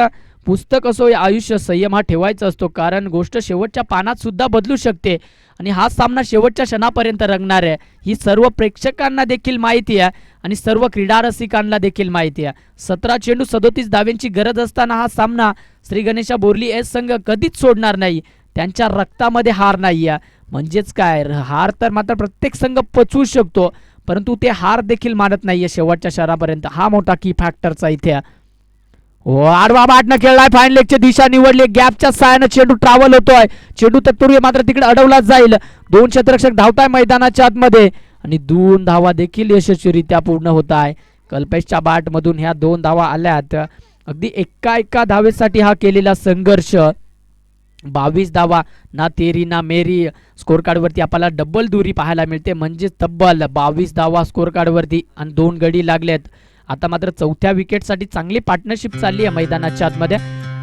पुस्तक असो या आयुष्य संयम हा ठेवायचा असतो, कारण गोष्ट शेवटच्या पानात सुद्धा बदलू शकते आणि हा सामना शेवटच्या क्षणापर्यंत रंगणार आहे ही सर्व प्रेक्षकांना देखील माहिती आहे आणि सर्व क्रीडा रसिकांना देखील माहिती आहे. 17 चेंडू 37 धाव्यांची गरज असताना हा सामना श्री गणेशा बोरली एस संघ कधीच सोडणार नाही. त्यांच्या रक्तामध्ये हार नाही आहे. म्हणजेच काय हार तर मात्र प्रत्येक संघ पचवू शकतो, परंतु ते हार देखील मानत नाहीये शेवटच्या क्षणापर्यंत. हा मोठा की फॅक्टरचा इथे हो. आडवा बाटनं खेळलाय, फाईन लेगची दिशा निवडली, गॅपच्या साहाय्याने चेंडू ट्रॅव्हल होतोय. चेंडू तत्पूर्वी मात्र तिकडे अडवला जाईल. 2 क्षेत्ररक्षक धावताय मैदानाच्या आतमध्ये आणि 2 धावा देखील यशस्वीरित्या पूर्ण होत आहे. कल्पेशच्या बॅट मधून ह्या 2 धावा आल्यात. अगदी एका धावेसाठी हा केलेला संघर्ष. 22 धावा ना तेरी ना मेरी स्कोर कार्ड वरती आपल्याला डबल दुरी पाहायला मिळते. म्हणजे तब्बल 22 धावा स्कोर कार्ड वरती आणि 2 गडी लागलेत. आता मात्र चौथ्या विकेटसाठी चांगली पार्टनरशिप चालली आहे मैदानाच्या आतमध्ये.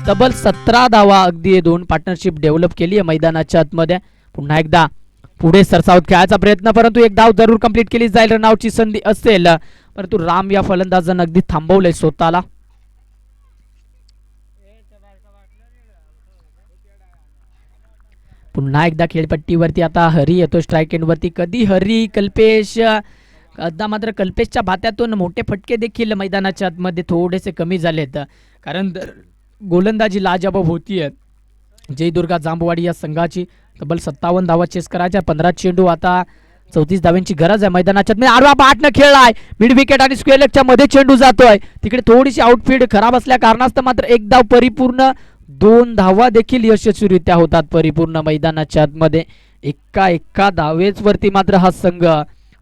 तब्बल 17 धावा अगदी 2 पार्टनरशिप डेव्हलप केली आहे मैदानाच्या आतमध्ये. पुन्हा एकदा पुढे सरसावत खेळायचा प्रयत्न, परंतु एक धाव जरूर कंप्लीट केली जाईल. रनआउटची संधी असेल, परंतु राम या फलंदाजानं अगदी थांबवलंय स्वतःला. पुन्हा एकदा खेळपट्टीवरती आता हरी येतो स्ट्राईक एंडवरती. कधी हरी कल्पेश आता मात्र कल्पेशच्या भात्यातून मोठे फटके देखील मैदानाच्या आतमध्ये थोडेसे कमी झालेत, कारण गोलंदाजी लाजवाब होतीये जय दुर्गा जांबुवाडी या संघाची. तब्बल 57 धावा चेस करायच्या, 15 चेंडू, आता 34 धाव्यांची गरज आहे मैदानाच्या. आडवा बॅटनं खेळलाय, मिड विकेट आणि स्क्वेअर लेगच्या मध्ये चेंडू जातोय. तिकडे थोडीशी आउटफील्ड खराब असल्या कारणास्तव मात्र एक धाव परिपूर्ण, 2 धावा देखील यशस्वीरित्या होतात परिपूर्ण मैदानाच्या आतमध्ये. एका धावेवरती मात्र हा संघ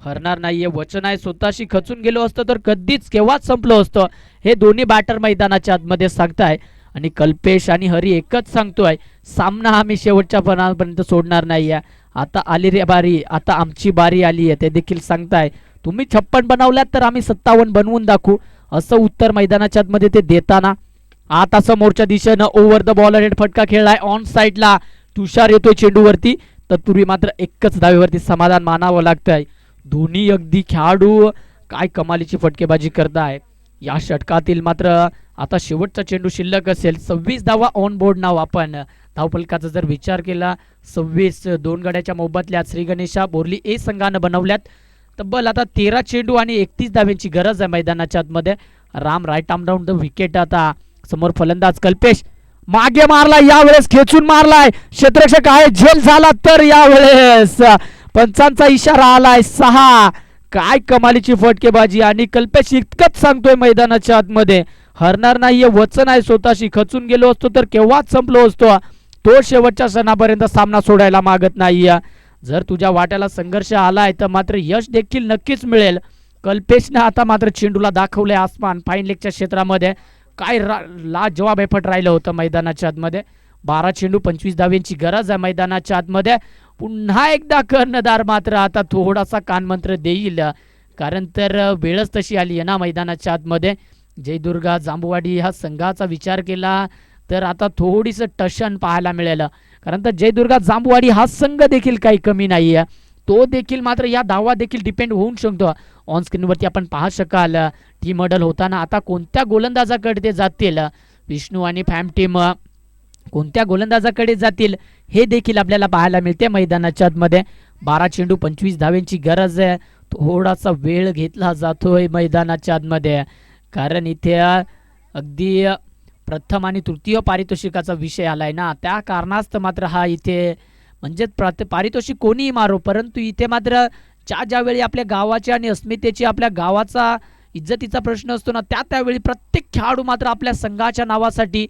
हरणार नाहीये. वचन आहे, स्वतःशी खचून गेलो असतं तर कधीच केव्हाच संपलो असतं, हे दोन्ही बॅटर मैदानाच्या आतमध्ये सांगताय. आणि कल्पेश आणि हरी एकच सांगतोय, सामना आम्ही शेवटच्या पर्यंत सोडणार नाहीये. आता आली रे बारी, आता आमची बारी आली आहे ते देखील सांगताय. तुम्ही 56 बनवल्यात तर आम्ही 57 बनवून दाखवू, असं उत्तर मैदानाच्या आतमध्ये ते देताना. आता समोरच्या दिशेनं ओव्हर द बॉल हेड फटका खेळलाय ऑन साइडला. तुषार येतोय चेंडूवरती. तत्पूर्वी मात्र एकच धावेवरती समाधान मानावं लागतंय. दोन्ही अगदी खेळाडू काय कमालीची फटकेबाजी करताय. या षटकातील मात्र आता शेवटचा चेंडू शिल्लक असेल. 26 धावा ऑन बोर्ड नाव आपण धावफलकाचा जर विचार केला, 26 2 गड्याच्या मोबदल्यात श्री गणेशा बोरली ए संघानं बनवल्यात. तब्बल आता 13 चेंडू आणि 31 धाव्यांची गरज आहे मैदानाच्या आतमध्ये. Ram right arm down the wicket. आता समोर फलंदाज कल्पेश मागे मारलाय, यावेळेस खेचून मारलाय, क्षेत्ररक्षक आहे, झेल झाला तर यावेळेस पंचांचा इशारा आलाय 6. काय कमालीची फटकेबाजी. आणि कल्पेश इतकंच सांगतोय मैदानाच्या आतमध्ये, हरणार नाहीये. वचन आहे, स्वतःशी खचून गेलो असतो तर केव्हाच संपलो असतो. तो शेवटच्या क्षणापर्यंत सामना सोडायला मागत नाहीये. जर तुझ्या वाट्याला संघर्ष आलाय तर मात्र यश देखील नक्कीच मिळेल. कल्पेशने आता मात्र चेंडूला दाखवले आसमान फाईन लेगच्या क्षेत्रामध्ये. काय लाजवाब एफर्ट राहिलं होतं मैदानाच्या आतमध्ये. 12 चेंडू 25 धाव्यांची गरज आहे मैदानाच्या आतमध्ये. पुन्हा एकदा कर्णधार मात्र आता थोडासा कानमंत्र देईल, कारण तर वेळच तशी आली आहे ना मैदानाच्या आतमध्ये. जयदुर्गा जांभूवाडी ह्या संघाचा विचार केला तर आता थोडीसं टशन पाहायला मिळेल, कारण तर जयदुर्गा जांभूवाडी हा संघ देखील काही कमी नाही आहे, तो देखील मात्र या धावा देखील डिपेंड होऊन शकतो. ऑन स्क्रीनवरती आपण पाहू शकाल टीम मॉडेल होताना आता कोणत्या गोलंदाजाकडे ते जातील, विष्णू आणि फॅम टीम कोणत्या गोलंदाजाकडे जातील हे देखील आपल्याला पाहायला मिळते मैदानाच्या आतमध्ये. 12 चेंडू 25 धाव्यांची गरज आहे. थोडासा वेळ घेतला जातोय मैदानाच्या आतमध्ये, कारण इथे अगदी प्रथम आणि तृतीय पारितोषिकाचा विषय आलाय ना, त्या कारणास्तव मात्र हा इथे म्हणजे पारितोषिक कोणीही मारो, परंतु इथे मात्र ज्यावेळी आपल्या गावाची आणि अस्मितेची आपल्या गावाचा इज्जतीचा प्रश्न असतो ना, त्यावेळी प्रत्येक खेळाडू मात्र आपल्या संघाच्या नावासाठी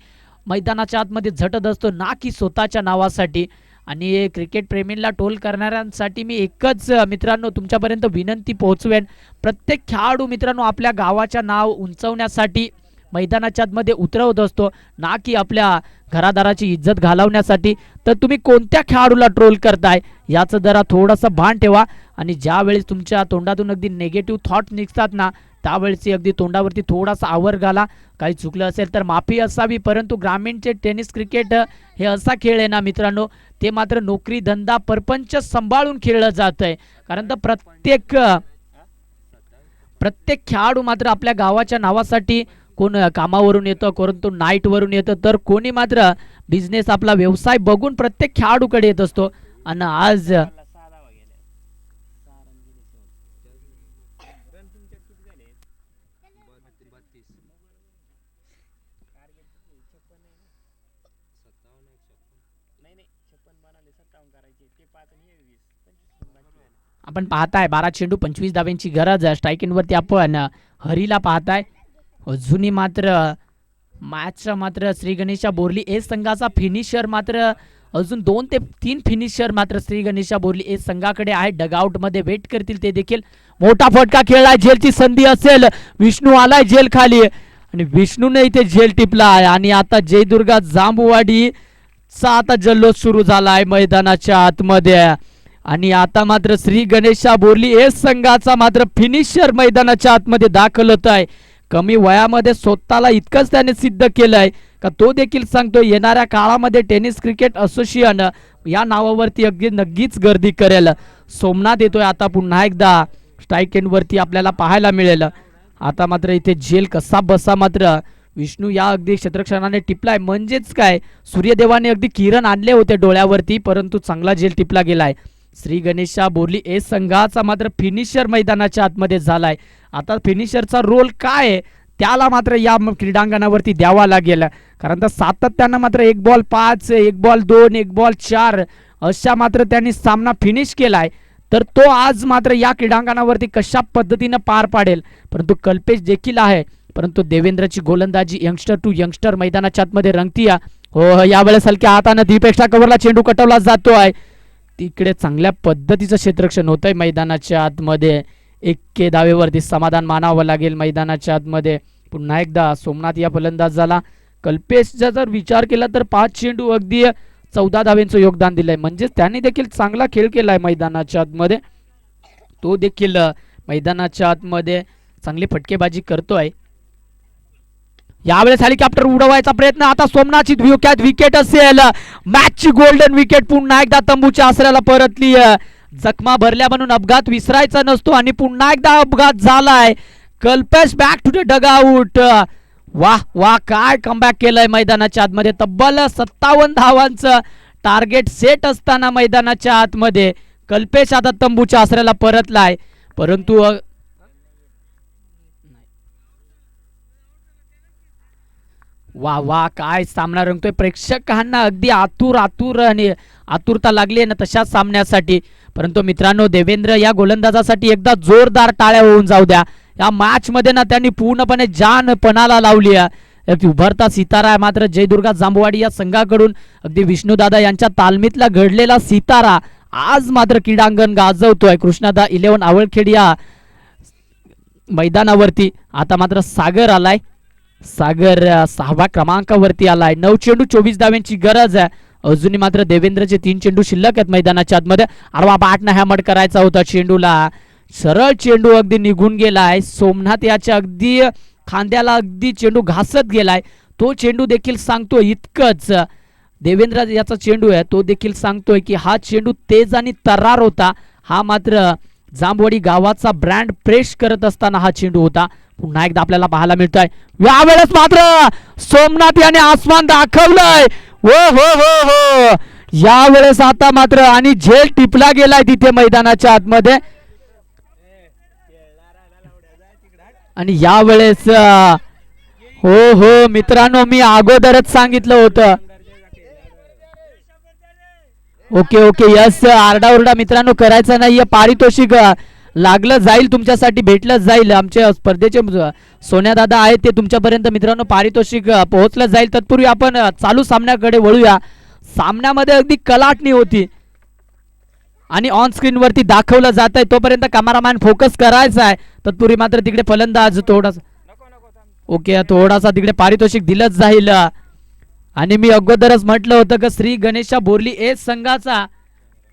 मैदानाच्या आतमध्ये झटत असतो, ना की स्वतःच्या नावासाठी. आणि क्रिकेट प्रेमींना टोल करणाऱ्यांसाठी मी एकच मित्रांनो तुमच्यापर्यंत विनंती पोहोचवेन, प्रत्येक खेळाडू मित्रांनो आपल्या गावाच्या नाव उंचवण्यासाठी मैदानाच्या आतमध्ये उतरवत असतो, ना की आपल्या घरादाराची इज्जत घालवण्यासाठी. तर तुम्ही कोणत्या खेळाडूला ट्रोल करताय याचं जरा थोडंसं भान ठेवा, आणि ज्यावेळेस तुमच्या तोंडातून अगदी नेगेटिव्ह थॉट निघतात ना, त्यावेळेस अगदी तोंडावरती थोडासा आवर घाला. काही चुकलं असेल तर माफी असावी, परंतु ग्रामीणचे टेनिस क्रिकेट हे असा खेळ आहे ना मित्रांनो, ते मात्र नोकरी धंदा परपंच सांभाळून खेळलं जात आहे, कारण तर प्रत्येक खेळाडू मात्र आपल्या गावाच्या नावासाठी कोण कामावरून येतं, परंतु नाईटवरून येतं, तर कोणी मात्र बिझनेस आपला व्यवसाय बघून प्रत्येक खेळाडूकडे येत असतो. आणि आज आपण पाहताय 12 चेंडू 25 धाव्यांची गरज आहे. स्ट्राईक वरती आपण हरीला पाहताय. अजूनही मात्र मॅचचा मात्र श्री गणेशा बोरली ए संघाचा फिनिशर मात्र अजून 2 ते 3 फिनिशर मात्र श्री गणेशा बोरली ए संघाकडे आहे. डगआउट मध्ये वेट करतील ते देखील. मोठा फटका खेळलाय, झेलची संधी असेल, विष्णू आलाय झेल खाली आणि विष्णूने इथे झेल टिपला आहे. आणि आता जयदुर्गा जांभूवाडी चा आता जल्लोष सुरू झालाय मैदानाच्या आतमध्ये. आणि आता मात्र श्री गणेशा बोरली ए संघाचा मात्र फिनिशर मैदानाच्या आतमध्ये दाखल होत आहे. कमी वयामध्ये स्वतःला इतकंच त्याने सिद्ध केलंय का तो देखील सांगतो येणाऱ्या काळामध्ये टेनिस क्रिकेट असोसिएशन या नावावरती अगदी नक्कीच गर्दी करेल. सोमनाथ येतोय आता पुन्हा एकदा स्ट्राईक एंड वरती आपल्याला पाहायला मिळेल. आता मात्र इथे झेल कसा बसा मात्र विष्णू या अगदी क्षेत्रक्षणाने टिपलाय, म्हणजेच काय सूर्यदेवाने अगदी किरण आणले होते डोळ्यावरती, परंतु चांगला झेल टिपला गेलाय. श्री गणेशा बोरली ए संघाचा मात्र फिनिशर मैदानाच्या आतमध्ये झालाय. आता फिनिशरचा रोल काय आहे त्याला मात्र या क्रीडांगणावरती द्यावा लागेल, कारण तर सातत्यानं मात्र 1 बॉल 5, 1 बॉल 2, 1 बॉल 4 अशा मात्र त्यांनी सामना फिनिश केलाय. तर तो आज मात्र या क्रीडांगणावरती कशा पद्धतीनं पार पाडेल, परंतु कल्पेश देखील आहे, परंतु देवेंद्रची गोलंदाजी यंगस्टर टू यंगस्टर मैदानाच्या आतमध्ये रंगती. हो यावेळेस हलक्या हाताने दीपेक्षा कव्हरला चेंडू कटवला जातोय. तिकडे चांगल्या पद्धतीचं क्षेत्ररक्षण होतंय मैदानाच्या आतमध्ये. 1 धावेवरती समाधान मानावं लागेल मैदानाच्या आतमध्ये. पुन्हा एकदा सोमनाथ या फलंदाजाला कल्पेशचा जर विचार केला तर 5 चेंडू अगदी 14 धावेंचं योगदान दिलंय, म्हणजे त्यांनी देखील चांगला खेळ केलाय मैदानाच्या आतमध्ये. तो देखील मैदानाच्या आतमध्ये चांगली फटकेबाजी करतोय. यावेळेस हेलिकॉप्टर उडवायचा प्रयत्न, आता सोमनाथची विकेट असेल, मॅचची गोल्डन विकेट पुन्हा एकदा तंबूच्या आसऱ्याला परतली. जखमा भरल्या म्हणून अपघात विसरायचा नसतो आणि पुन्हा एकदा अपघात झालाय. Kalpesh back to the dugout. वाह वाह काय कमबॅक केलंय मैदानाच्या आतमध्ये. तब्बल 57 धावांचं टार्गेट सेट असताना मैदानाच्या आतमध्ये कल्पेश आता तंबूच्या आसऱ्याला परतलाय, परंतु वा वा काय सामना रंगतोय. प्रेक्षकांना अगदी आतुरता लागली आहे ना तशाच सामन्यासाठी. परंतु मित्रांनो देवेंद्र या गोलंदाजासाठी एकदा जोरदार टाळ्या होऊन जाऊ द्या. या मॅच मध्ये ना त्यांनी पूर्णपणे जान पणाला लावली आहे. उभरता सितारा आहे मात्र जयदुर्गा जांभूवाडी या संघाकडून अगदी विष्णुदादा यांच्या तालमीतला घडलेला सितारा आज मात्र क्रीडांगण गाजवतोय. कृष्णादा 11 आवळखेड या मैदानावरती. आता मात्र सागर आलाय. सागर 6व्या क्रमांकावरती आलाय. 9 चेंडू 24 धाव्यांची गरज आहे. अजूनही मात्र देवेंद्रचे 3 चेंडू शिल्लक आहेत मैदानाच्या आतमध्ये. आडवा बॅटनं हॅमर करायचा होता चेंडूला. सरळ चेंडू अगदी निघून गेलाय. सोमनाथ याच्या अगदी खांद्याला अगदी चेंडू घासत गेलाय. तो चेंडू देखील सांगतोय इतकंच, देवेंद्र याचा चेंडू आहे तो देखील सांगतोय की हा चेंडू तेज आणि तर्रार होता. हा मात्र जांभवडी गावाचा ब्रँड प्रेस करत असताना हा चेंडू होता. पुन्हा एकदा आपल्याला पाहायला मिळतोय यावेळेस मात्र सोमनाथ याने आसमान दाखवलंय. हो हो हो हो, यावेळेस आता मात्र आणि झेल टिपला गेलाय तिथे मैदानाच्या आतमध्ये. आणि यावेळेस हो हो मित्रांनो, मी अगोदरच सांगितलं होतं. ओके ओके यस, आरडाओरडा मित्रांनो करायचा नाहीये. पारितोषिक लागलं जाईल, तुमच्यासाठी भेटलं जाईल. आमच्या स्पर्धेचे सोन्या दादा आहेत ते तुमच्यापर्यंत मित्रांनो पारितोषिक पोहोचलं जाईल. तत्पूर्वी आपण चालू सामन्याकडे वळूया. सामन्यामध्ये अगदी कलाटणी होती आणि ऑन स्क्रीन वरती दाखवलं जात आहे, तोपर्यंत कॅमेरामॅन फोकस करायचा आहे. तत्पूर्वी मात्र तिकडे फलंदाज थोडासा ओके थोडासा तिकडे पारितोषिक दिलंच जाईल. आणि मी अगोदरच म्हटलं होतं की श्री गणेशा बोरली ए संघाचा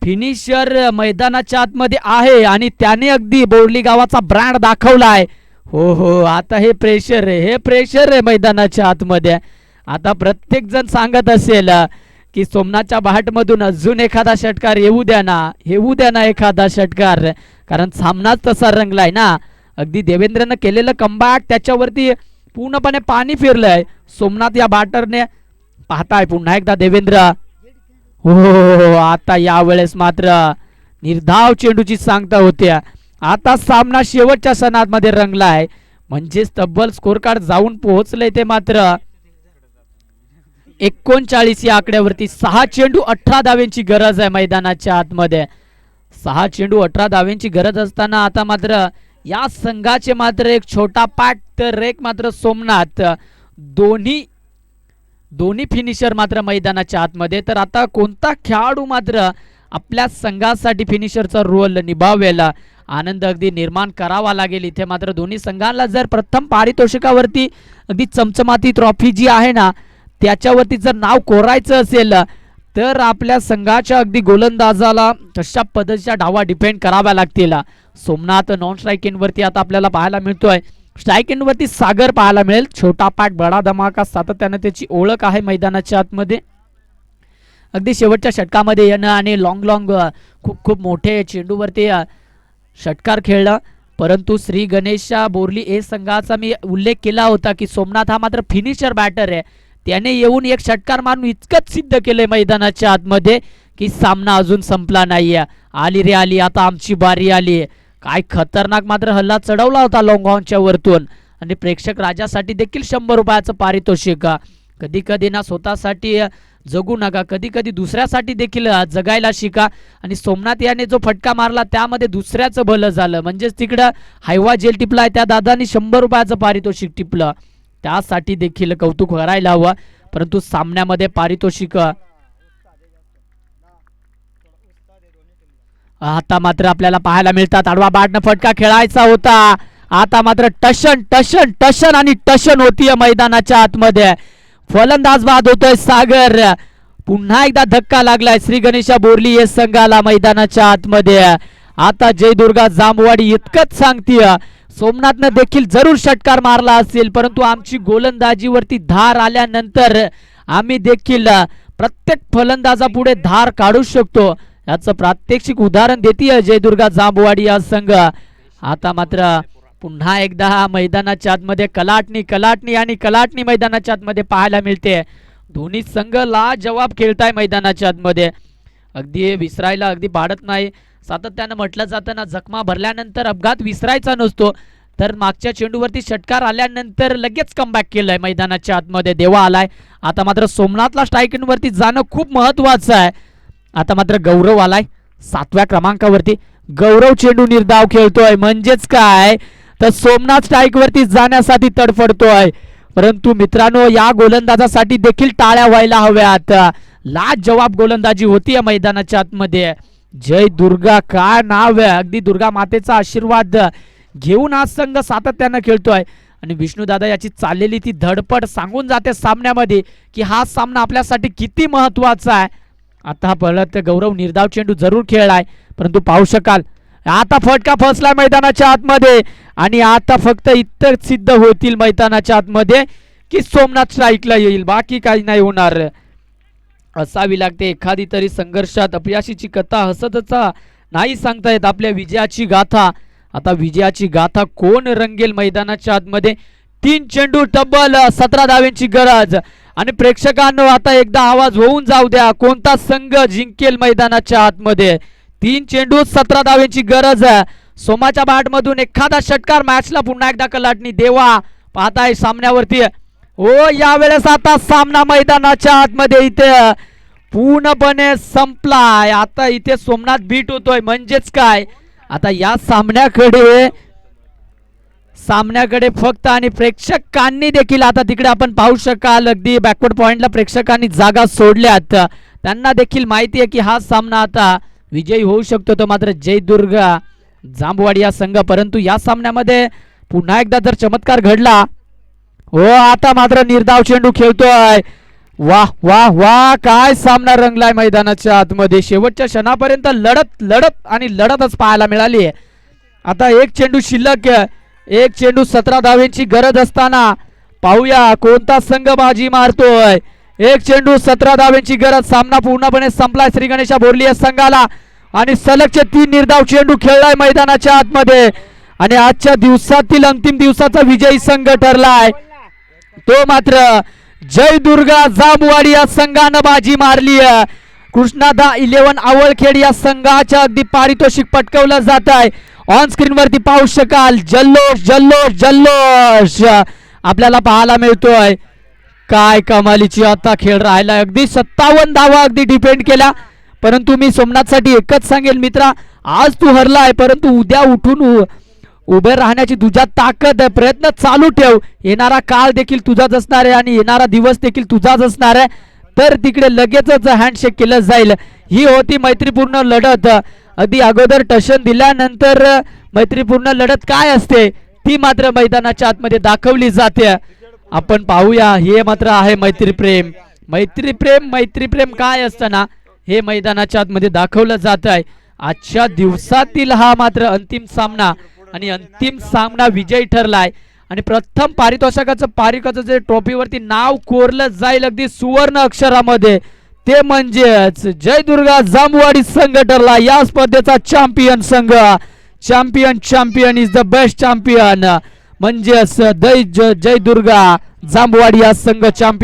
फिनिशर मैदानाच्या आतमध्ये आहे आणि त्याने अगदी बोरली गावाचा ब्रँड दाखवला आहे. हो हो, आता हे प्रेशर आहे, हे प्रेशर आहे मैदानाच्या आतमध्ये. आता प्रत्येक जण सांगत असेल की सोमनाथच्या बहाटमधून अजून एखादा षटकार येऊ द्या ना एखादा षटकार, कारण सामनाच तसा रंगलाय ना. अगदी देवेंद्रनं केलेलं कमबॅक त्याच्यावरती पूर्णपणे पाणी फिरलंय. सोमनाथ या बॅटरने पाहताय पुन्हा एकदा देवेंद्र. हो आता यावेळेस मात्र निर्धाव चेंडूची सांगता होत्या. आता सामना शेवटच्या सणामध्ये रंगलाय, म्हणजेच तब्बल स्कोर कार्ड जाऊन पोहोचले ते मात्र 39 या आकड्यावरती. 6 चेंडू 18 धावेंची गरज आहे मैदानाच्या आतमध्ये. 6 चेंडू 18 धावेंची गरज असताना आता मात्र या संघाचे मात्र एक छोटा पॅक तर एक मात्र सोमनाथ, दोन्ही फिनिशर मात्र मैदानाच्या आतमध्ये. तर आता कोणता खेळाडू मात्र आपल्या संघासाठी फिनिशरचा रोल निभावेल, आनंद अगदी निर्माण करावा लागेल. इथे मात्र दोन्ही संघांना जर प्रथम पारितोषिकावरती अगदी चमचमाती ट्रॉफी जी आहे ना त्याच्यावरती जर नाव कोरायचं असेल तर आपल्या संघाच्या अगदी गोलंदाजाला तशा पद्धतीच्या डावा डिफेंड कराव्या लागतील. सोमनाथ नॉन स्ट्राईक एंडवरती आता आपल्याला पाहायला मिळतोय. स्ट्राईक एंडवरती सागर पाहायला मिळेल. छोटा पाठ बडा धमाका सातत्याने त्याची ओळख आहे मैदानाच्या आतमध्ये. अगदी शेवटच्या षटकामध्ये येणं आणि लॉंग खूप मोठे चेंडूवरती षटकार खेळला. परंतु श्री गणेशा बोरली ए संघाचा मी उल्लेख केला होता की सोमनाथ हा मात्र फिनिशर बॅटर आहे. त्याने येऊन एक षटकार मारून इतकंच सिद्ध केलंय मैदानाच्या आतमध्ये की सामना अजून संपला नाहीये. आली रे आली, आता आमची बारी आली. काय खतरनाक मात्र हल्ला चढवला होता लॉंग ऑनच्या वरतून. आणि प्रेक्षक राजासाठी देखील 100 रुपयाचं पारितोषिक. कधी कधी ना स्वतःसाठी जगू नका, कधी कधी दुसऱ्यासाठी देखील जगायला शिका. आणि सोमनाथ याने जो फटका मारला त्यामध्ये दुसऱ्याचं भलं झालं, म्हणजेच तिकडं हायवा जेल टिपलाय त्या दादानी 100 रुपयाचं पारितोषिक टिपलं. त्यासाठी देखील कौतुक करायला हवं. परंतु सामन्यामध्ये पारितोषिक आता मात्र आपल्याला पाहायला मिळतात. आडवा बाटनं फटका खेळायचा होता. आता मात्र टशन आणि टशन होतीये मैदानाच्या आतमध्ये. फलंदाज बाद होतोय सागर. पुन्हा एकदा धक्का लागलाय श्री गणेशा बोरली या संघाला मैदानाच्या आतमध्ये. आता जय दुर्गा जांभवाडी इतकंच सांगतीय सोमनाथनं देखील जरूर षटकार मारला असेल, परंतु आमची गोलंदाजीवरती धार आल्यानंतर आम्ही देखील प्रत्येक फलंदाजापुढे धार काढू शकतो. याचं प्रात्यक्षिक उदाहरण देते जय दुर्गा जांभवाडी या संघ. आता मात्र पुन्हा एकदा मैदानाच्या आतमध्ये कलाटणी मैदानाच्या आतमध्ये पाहायला मिळते. दोन्ही संघ लाजवाब खेळताय मैदानाच्या आतमध्ये. अगदी विसरायला अगदी पाडत नाही. सातत्यानं म्हटलं जातं ना, जखमा भरल्यानंतर अपघात विसरायचा नसतो. तर मागच्या चेंडूवरती षटकार आल्यानंतर लगेच कमबॅक केलंय मैदानाच्या आतमध्ये. देवा आलाय. आता मात्र सोमनाथला स्ट्राईकवरती जाणं खूप महत्वाचं आहे. आता मात्र गौरव आलाय 7व्या क्रमांकावरती. गौरव चेंडू निर्धाव खेळतोय, म्हणजेच काय तर सोमनाथ स्ट्राईकवरती जाण्यासाठी तडफडतोय. परंतु मित्रांनो या गोलंदाजासाठी देखील टाळ्या व्हायला हव्यात. लाजवाब गोलंदाजी होतीये मैदानाच्या आतमध्ये. जय दुर्गा काय नाव आहे. अगदी दुर्गा मातेचा आशीर्वाद घेऊन हा संघ सातत्यानं खेळतोय. आणि विष्णू दादा याची चाललेली ती धडपड सांगून जाते सामन्यामध्ये की हा सामना आपल्यासाठी किती महत्वाचा आहे. आता परत गौरव निर्धाव चेंडू जरूर खेळलाय, परंतु पाहू शकाल आता फटका फसलाय मैदानाच्या आतमध्ये. आणि आता फक्त इतर सिद्ध होतील मैदानाच्या आतमध्ये की सोमनाथ स्ट्राईकला येईल, बाकी काही नाही होणार. असावी लागते एखादी तरी संघर्षात अपयशाची कथा, हसतच नाही सांगता येत आपल्या विजयाची गाथा. आता विजयाची गाथा कोण रंगेल मैदानाच्या आतमध्ये. 3 चेंडू तब्बल 17 धाव्यांची गरज आणि प्रेक्षकांनो आता एकदा आवाज होऊन जाऊ द्या, कोणता संघ जिंकेल मैदानाच्या आतमध्ये. 3 चेंडू 17 धाव्यांची गरज. सोमाच्या बॅट मधून एखादा षटकार मॅचला पुन्हा एकदा कलाटणी देवा. पाहताय सामन्यावरती हो, यावेळेस आता सामना मैदानाच्या आतमध्ये इथे पूर्णपणे संपलाय. आता इथे सोमनाथ बीट होतोय, म्हणजेच काय आता या सामन्याकडे फक्त आणि प्रेक्षकांनी देखील आता तिकडे आपण पाहू शकाल अगदी बॅकवर्ड पॉइंटला प्रेक्षकांनी जागा सोडल्यात. त्यांना देखील माहिती आहे की हा सामना आता विजयी होऊ शकतो तो मात्र जयदुर्ग जांबवाडी या संघ. परंतु या सामन्यामध्ये पुन्हा एकदा जर चमत्कार घडला हो, आता मात्र निर्धाव चेंडू खेळतोय. वाह वाह वाह, काय सामना रंगलाय मैदानाच्या आतमध्ये. शेवटच्या क्षणापर्यंत लढतच पाहायला मिळाली. आता एक चेंडू शिल्लक, एक चेंडू 17 धावेची गरज असताना पाहूया कोणता संघ बाजी मारतोय. एक चेंडू 17 धावेची गरज, सामना पूर्णपणे संपलाय श्री गणेशा बोरली या संघाला आणि सलगचे 3 निर्धाव चेंडू खेळलाय मैदानाच्या आतमध्ये आणि आजच्या दिवसातील अंतिम दिवसाचा विजयी संघ ठरलाय तो मात्र जयदुर्गा जांबवाडी या संघानं बाजी मारली. कृष्णादा 11 आवळखेड या संघाच्या अगदी पारितोषिक पटकवलं जात आहे. ऑन स्क्रीन वरती पाहू शकाल जल्लोष जल्लोष जल्लोष आपल्याला पाहायला मिळतोय. काय कमालीची आता खेळ राहिला. अगदी 57 धावा अगदी डिपेंड केल्या. परंतु मी सोमनाथसाठी एकच सांगेल मित्रा, आज तू हरलाय परंतु उद्या उठून उभे राहण्याची तुझ्या ताकद, प्रयत्न चालू ठेव. येणारा काळ देखील तुझाच असणार आहे आणि येणारा दिवस देखील तुझाच असणार आहे. तर तिकडे लगेचच हँडशेक केलं जाईल. ही होती मैत्रीपूर्ण लढत. अगदी अगोदर टशन दिल्यानंतर मैत्रीपूर्ण लढत काय असते ती मात्र मैदानाच्या आतमध्ये दाखवली जाते. आपण पाहूया, हे मात्र आहे मैत्रीप्रेम. मैत्रीप्रेम काय असतं ना, हे मैदानाच्या आतमध्ये दाखवलं जात आहे. आजच्या दिवसातील हा मात्र अंतिम सामना आणि अंतिम सामना विजयी ठरलाय आणि प्रथम पारितोषिकाचं जे ट्रॉफीवरती नाव कोरलं जाईल अगदी सुवर्ण अक्षरामध्ये, ते म्हणजेच जयदुर्गा जांबवाडी संघ ठरला या स्पर्धेचा चॅम्पियन संघ. Champion is the best champion, म्हणजेच जयदुर्गा जांबवाडी या संघ चॅम्पियन.